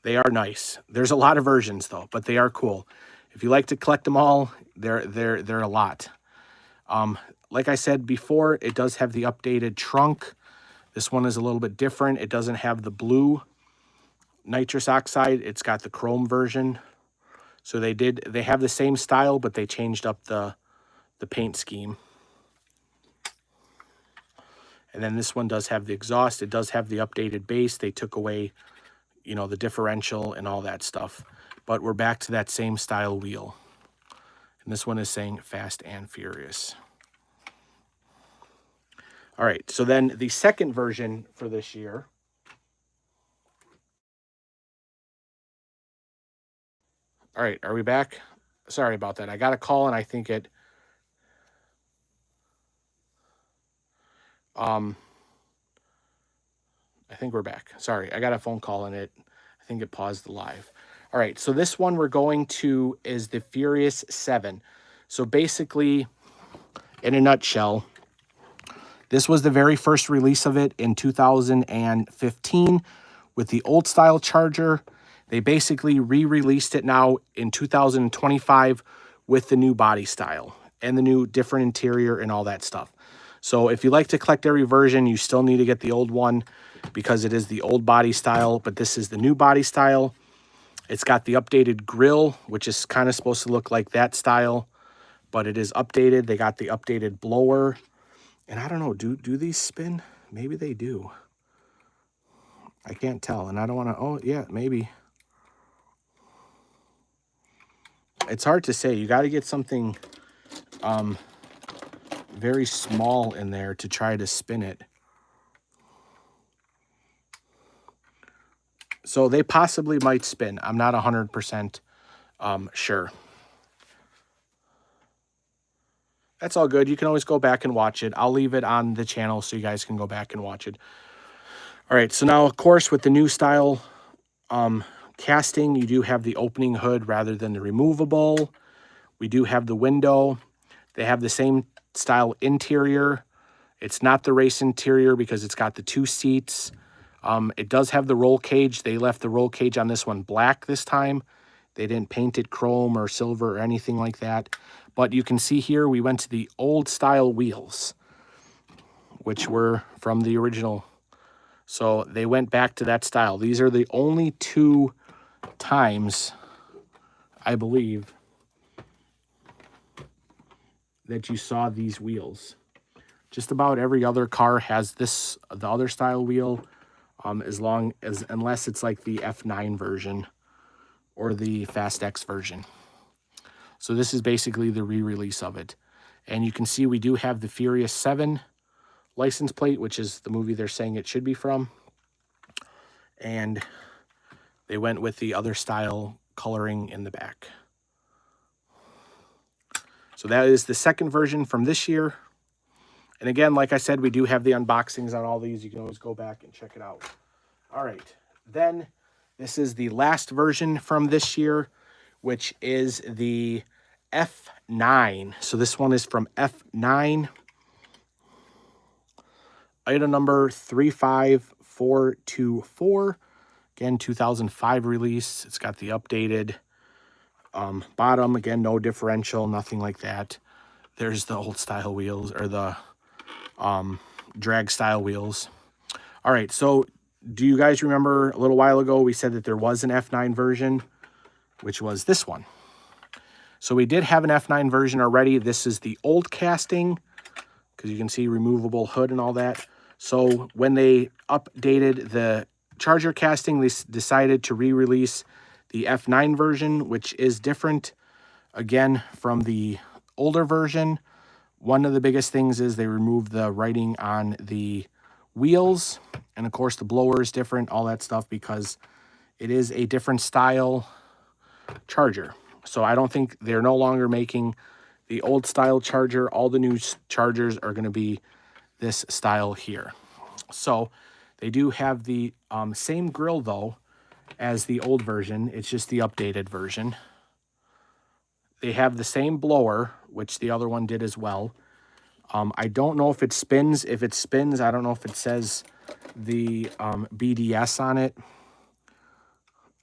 They are nice. There's a lot of versions though, but they are cool. If you like to collect them all, they're a lot. Like I said before, it does have the updated trunk. This one is a little bit different. It doesn't have the blue nitrous oxide. It's got the chrome version. So they have the same style, but they changed up the paint scheme. And then this one does have the exhaust. It does have the updated base. They took away, you know, the differential and all that stuff. But we're back to that same style wheel. And this one is saying Fast and Furious. All right, so then the second version for this year. All right, are we back? Sorry about that. I got a call and I think it... I think we're back. Sorry, I got a phone call and I think it paused the live. All right, so this one we're going to is the Furious 7. So basically, in a nutshell, this was the very first release of it in 2015 with the old style Charger. They basically re-released it now in 2025 with the new body style and the new different interior and all that stuff. So if you like to collect every version, you still need to get the old one because it is the old body style, but this is the new body style. It's got the updated grille, which is kind of supposed to look like that style, but it is updated. They got the updated blower. And I don't know, do these spin? Maybe they do. I can't tell, and I don't want to, oh, yeah, maybe. It's hard to say. You got to get something very small in there to try to spin it. So they possibly might spin. I'm not 100% sure. That's all good. You can always go back and watch it. I'll leave it on the channel so you guys can go back and watch it. All right, so now, of course, with the new style casting, you do have the opening hood rather than the removable. We do have the window. They have the same style interior. It's not the race interior because it's got the 2 seats. It does have the roll cage. They left the roll cage on this one black this time. They didn't paint it chrome or silver or anything like that. But you can see here we went to the old style wheels, which were from the original. So they went back to that style. These are the only 2 times, I believe, that you saw these wheels. Just about every other car has this, the other style wheel, unless it's like the F9 version or the Fast X version. So this is basically the re-release of it. And you can see we do have the Furious 7 license plate, which is the movie they're saying it should be from. And they went with the other style coloring in the back. So that is the second version from this year. And again, like I said, we do have the unboxings on all these. You can always go back and check it out. All right. Then this is the last version from this year, which is the F9. So this one is from F9. Item number 35424. Again, 2005 release. It's got the updated bottom. Again, no differential, nothing like that. There's the old style wheels, or the drag style wheels. All right, so do you guys remember a little while ago we said that there was an F9 version, which was this one. So we did have an F9 version already. This is the old casting, because you can see removable hood and all that. So when they updated the Charger casting, they decided to re-release the F9 version, which is different, again, from the older version. One of the biggest things is they removed the writing on the wheels. And, of course, the blower is different, all that stuff, because it is a different style Charger. So I don't think they're no longer making the old style Charger. All the new Chargers are going to be this style here. So they do have the same grille, though, as the old version. It's just the updated version. They have the same blower, which the other one did as well. I don't know if it spins. If it spins, I don't know if it says the BDS on it.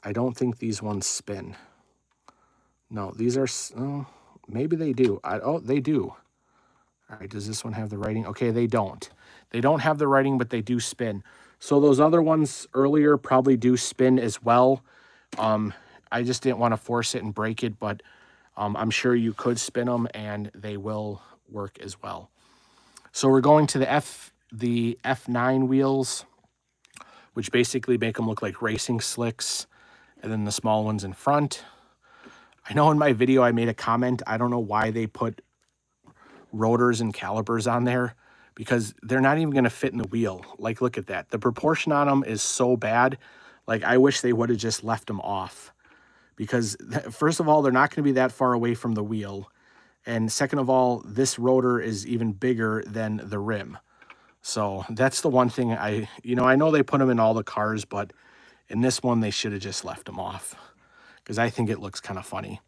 I don't think these ones spin. No, these are... maybe they do. Oh, they do. All right, does this one have the writing? Okay, they don't. They don't have the writing, but they do spin. So those other ones earlier probably do spin as well. I just didn't want to force it and break it, but I'm sure you could spin them and they will work as well. So we're going to the F9 wheels, which basically make them look like racing slicks, and then the small ones in front. I know in my video I made a comment. I don't know why they put rotors and calipers on there, because they're not even going to fit in the wheel. Like, look at that. The proportion on them is so bad. Like, I wish they would have just left them off, because first of all, they're not going to be that far away from the wheel. And second of all, this rotor is even bigger than the rim. So that's the one thing I know they put them in all the cars, but in this one, they should have just left them off, because I think it looks kind of funny.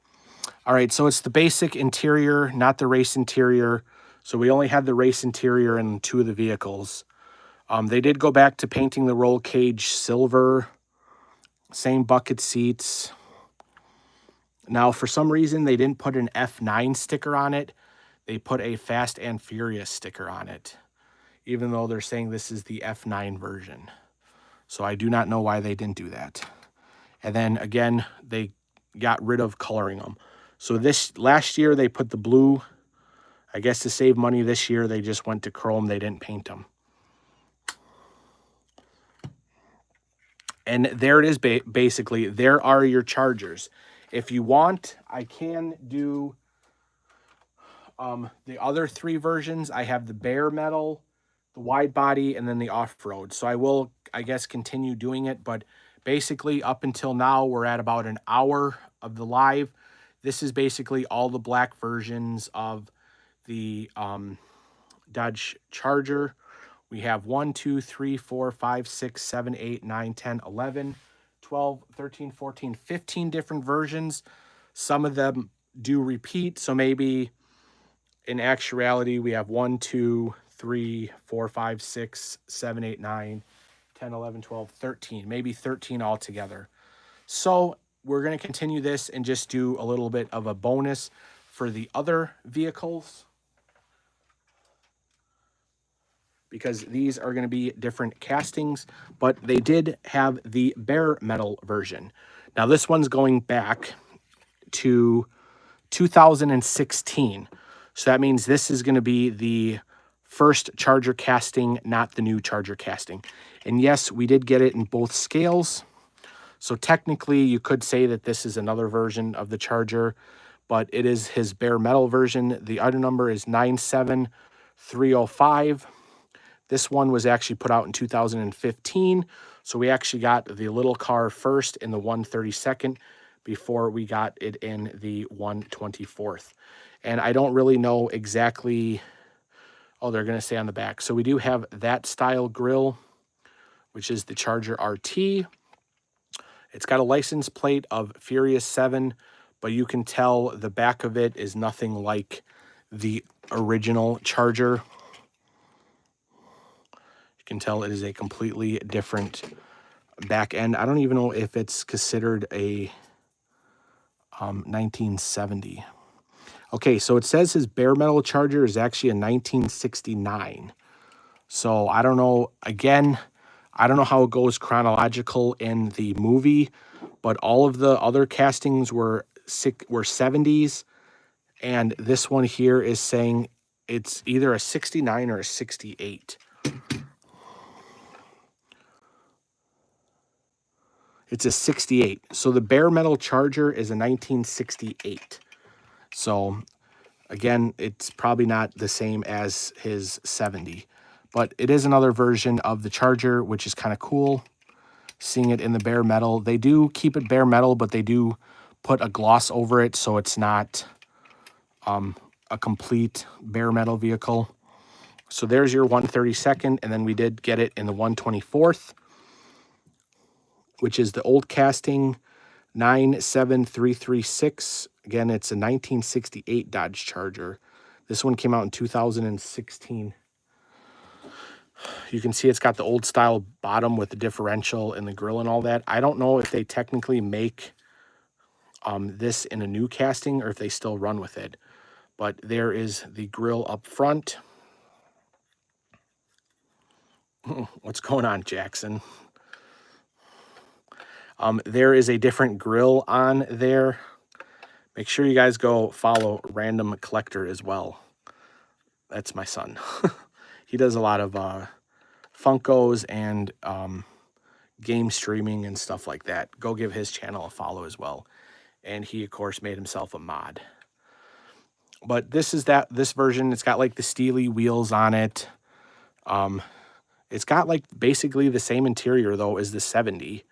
All right, so it's the basic interior, not the race interior. So we only had the race interior in 2 of the vehicles. They did go back to painting the roll cage silver, same bucket seats. Now, for some reason, they didn't put an F9 sticker on it. They put a Fast and Furious sticker on it, even though they're saying this is the F9 version. So I do not know why they didn't do that. And then, again, they got rid of coloring them. So this last year, they put the blue. I guess to save money this year, they just went to chrome. They didn't paint them. And there it is, basically. There are your Chargers. If you want, I can do the other 3 versions. I have the bare metal, the wide body, and then the off-road. So I will, I guess, continue doing it. But basically, up until now, we're at about an hour of the live. This is basically all the black versions of the Dodge Charger. We have 1, 2, 3, 4, 5, 6, 7, 8, 9, 10, 11, 12, 13, 14, 15 different versions. Some of them do repeat. So maybe in actuality, we have 1, 2, 3, 4, 5, 6, 7, 8, 9, 10, 11, 12, 13, maybe 13 altogether. So we're going to continue this and just do a little bit of a bonus for the other vehicles, because these are going to be different castings, but they did have the bare metal version. Now this one's going back to 2016. So that means this is going to be the first Charger casting, not the new Charger casting. And yes, we did get it in both scales. So technically you could say that this is another version of the Charger, but it is his bare metal version. The item number is 97305. This one was actually put out in 2015. So we actually got the little car first in the 132nd before we got it in the 124th. And I don't really know exactly. Oh, they're going to say on the back. So we do have that style grille, which is the Charger RT. It's got a license plate of Furious 7, but you can tell the back of it is nothing like the original Charger. You can tell it is a completely different back end. I don't even know if it's considered a 1970. Okay, so it says his bare metal Charger is actually a 1969. So I don't know. Again, I don't know how it goes chronological in the movie, but all of the other castings were 70s, and this one here is saying it's either a 69 or a 68. It's a 68. So the bare metal Charger is a 1968. So again, it's probably not the same as his 70, but it is another version of the Charger, which is kind of cool. Seeing it in the bare metal. They do keep it bare metal, but they do put a gloss over it, so it's not a complete bare metal vehicle. So there's your 132nd, and then we did get it in the 124th, which is the old casting, 97336. Again, it's a 1968 Dodge Charger. This one came out in 2016. You can see it's got the old style bottom with the differential and the grill and all that. I don't know if they technically make this in a new casting or if they still run with it. But there is the grill up front. What's going on, Jackson? There is a different grill on there. Make sure you guys go follow Random Collector as well. That's my son. He does a lot of Funkos and game streaming and stuff like that. Go give his channel a follow as well. And he, of course, made himself a mod. But this is this version. It's got like the steely wheels on it. It's got like basically the same interior though as the 70.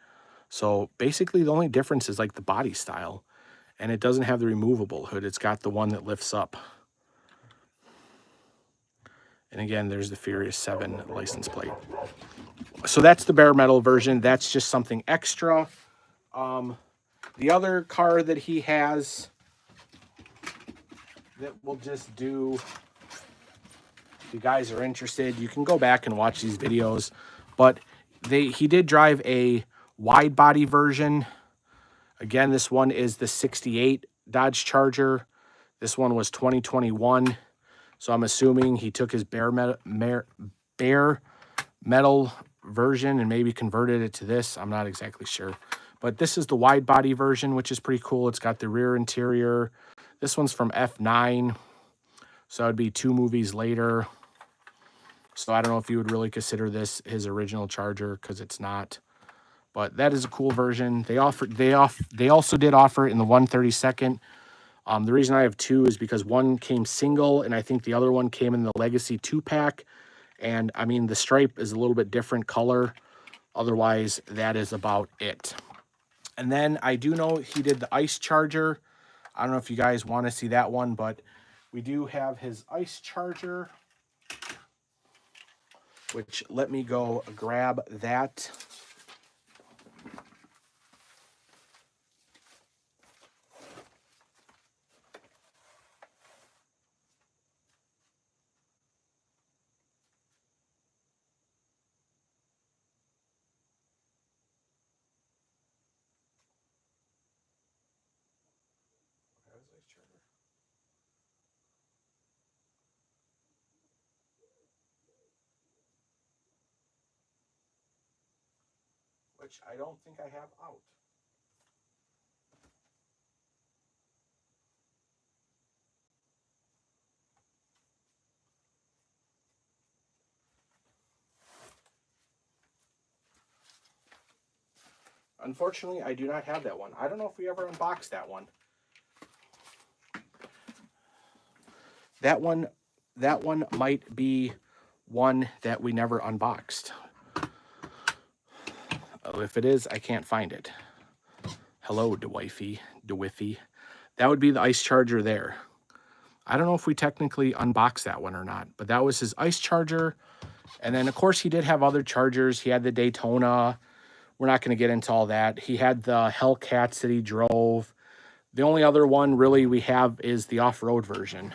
So basically the only difference is like the body style. And it doesn't have the removable hood. It's got the one that lifts up. And again, there's the Furious 7 license plate. So that's the bare metal version. That's just something extra. The other car that he has that we'll just do, if you guys are interested, you can go back and watch these videos. But he did drive a wide body version. Again, this one is the 68 Dodge Charger. This one was 2021. So I'm assuming he took his bare metal version and maybe converted it to this. I'm not exactly sure. But this is the wide body version, which is pretty cool. It's got the rear interior. This one's from F9. So it'd be 2 movies later. So I don't know if you would really consider this his original Charger, because it's not. But that is a cool version. They also did offer it in the 132nd. The reason I have 2 is because one came single, and I think the other one came in the Legacy 2-pack. And, I mean, the stripe is a little bit different color. Otherwise, that is about it. And then I do know he did the Ice Charger. I don't know if you guys want to see that one, but We do have his ice charger, which let me go grab that. Which I don't think I have out. Unfortunately, I do not have that one. I don't know if we ever unboxed that one. That one might be one that we never unboxed. If it is, I can't find it. Hello, DeWiffy. That would be the ice charger there. I don't know if we technically unboxed that one or not, but that was his ice charger. And then, of course, he did have other chargers. He had the Daytona. We're not going to get into all that. He had the Hellcats that he drove. The only other one really we have is the off-road version.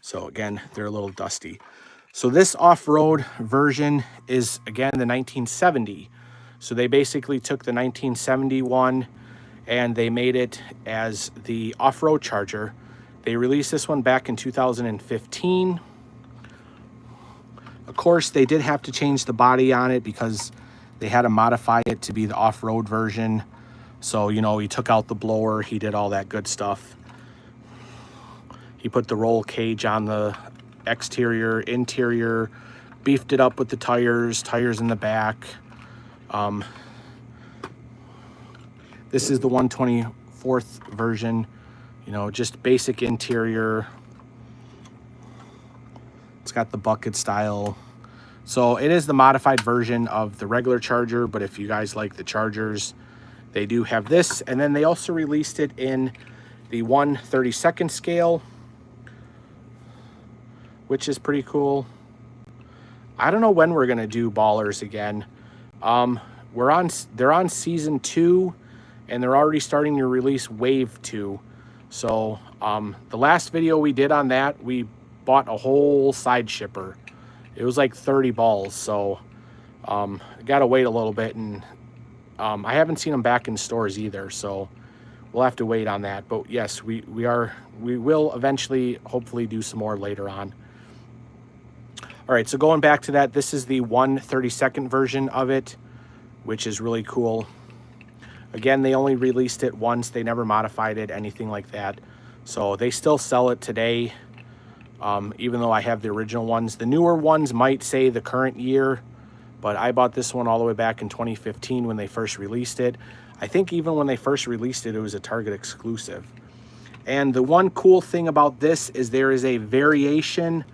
So, again, they're a little dusty. So this off-road version is, again, the 1970. So they basically took the 1971 and they made it as the off-road charger. They released this one back in 2015. Of course, they did have to change the body on it because they had to modify it to be the off-road version. So, you know, he took out the blower. He did all that good stuff. He put the roll cage on the exterior, interior, beefed it up with the tires in the back. This is the 124th version, you know, just basic interior. It's got the bucket style. So it is the modified version of the regular charger, but if you guys like the chargers, they do have this. And then they also released it in the 1/32 scale, which is pretty cool. I don't know when we're gonna do Ballers again. They're on season 2, and they're already starting to release wave 2. So the last video we did on that, we bought a whole side shipper. It was like 30 balls. So I gotta wait a little bit, and I haven't seen them back in stores either. So we'll have to wait on that. But yes, we will eventually, hopefully, do some more later on. All right, so going back to that, this is the 1/32 version of it, which is really cool. Again, they only released it once. They never modified it, anything like that. So they still sell it today, even though I have the original ones. The newer ones might say the current year, but I bought this one all the way back in 2015 when they first released it. I think even when they first released it, it was a Target exclusive. And the one cool thing about this is there is a variation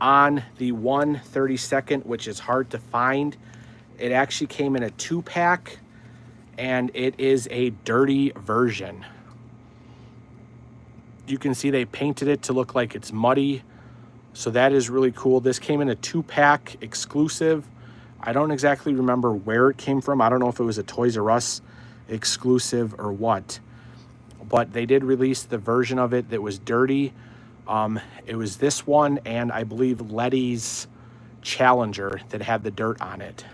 on the 1/32, which is hard to find. It actually came in a 2-pack, and it is a dirty version. You can see they painted it to look like it's muddy, so that is really cool. This came in a 2-pack exclusive. I don't exactly remember where it came from. I don't know if it was a Toys R Us exclusive or what, but they did release the version of it that was dirty. It was this one, and I believe Letty's Challenger that had the dirt on it.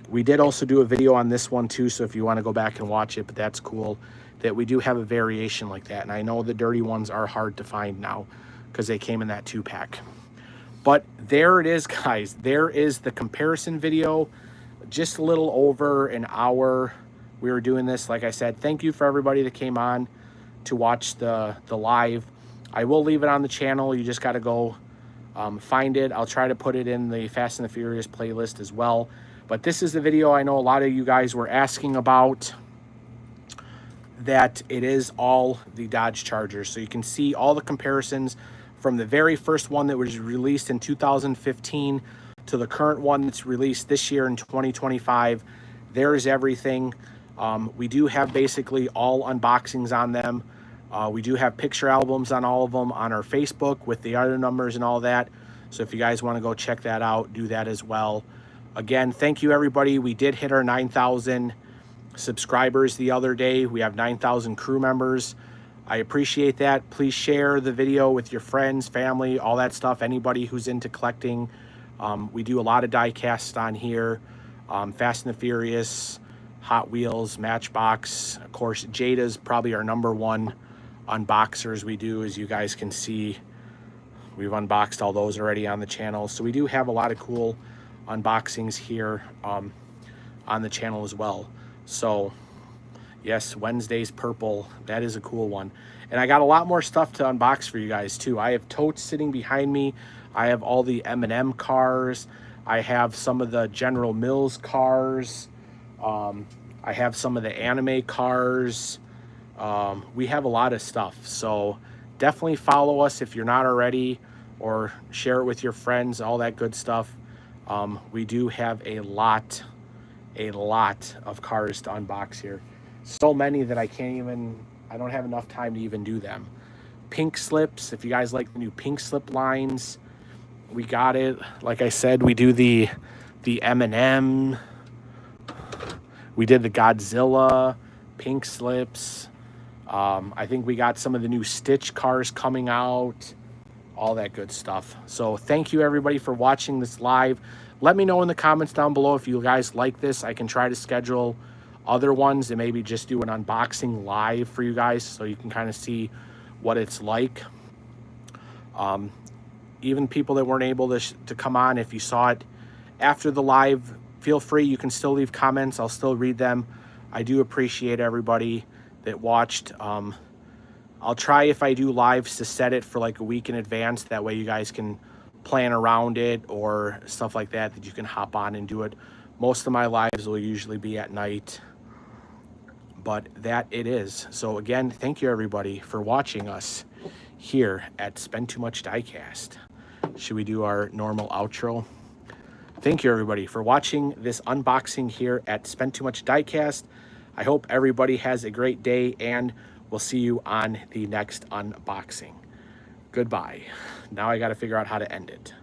We did also do a video on this one too, so if you want to go back and watch it, but that's cool that we do have a variation like that. And I know the dirty ones are hard to find now because they came in that 2-pack. But there it is, guys. There is the comparison video. Just a little over an hour we were doing this. Like I said, thank you for everybody that came on to watch the live. I will leave it on the channel. You just got to go find it. I'll try to put it in the Fast and the Furious playlist as well. But this is the video I know a lot of you guys were asking about, that it is all the Dodge Chargers. So you can see all the comparisons from the very first one that was released in 2015 to the current one that's released this year in 2025. There's everything. We do have basically all unboxings on them. We do have picture albums on all of them on our Facebook with the other numbers and all that. So if you guys want to go check that out, do that as well. Again, thank you everybody. We did hit our 9,000 subscribers the other day. We have 9,000 crew members. I appreciate that. Please share the video with your friends, family, all that stuff. Anybody who's into collecting. We do a lot of Diecast on here. Fast and the Furious, Hot Wheels, Matchbox. Of course, Jada's probably our #1 unboxers we do. As you guys can see, we've unboxed all those already on the channel. So we do have a lot of cool unboxings here on the channel as well. So yes, Wednesday's purple, that is a cool one. And I got a lot more stuff to unbox for you guys too. I have totes sitting behind me. I have all the M&M cars. I have some of the General Mills cars. I have some of the anime cars. We have a lot of stuff. So definitely follow us if you're not already, or share it with your friends, all that good stuff. We do have a lot of cars to unbox here. So many that I don't have enough time to even do them. Pink slips, if you guys like the new pink slip lines, we got it. Like I said, we do the M&M. We did the Godzilla pink slips. I think we got some of the new Stitch cars coming out, all that good stuff. So thank you everybody for watching this live. Let me know in the comments down below if you guys like this. I can try to schedule other ones and maybe just do an unboxing live for you guys so you can kind of see what it's like. Even people that weren't able to come on, if you saw it after the live, feel free. You can still leave comments. I'll still read them. I do appreciate everybody that watched. I'll try, if I do lives, to set it for like a week in advance. That way you guys can plan around it or stuff like that, that you can hop on and do it. Most of my lives will usually be at night, but that it is. So again, thank you everybody for watching us here at Spend Too Much Diecast. Should we do our normal outro? Thank you everybody for watching this unboxing here at Spend Too Much Diecast. I hope everybody has a great day, and we'll see you on the next unboxing. Goodbye. Now I got to figure out how to end it.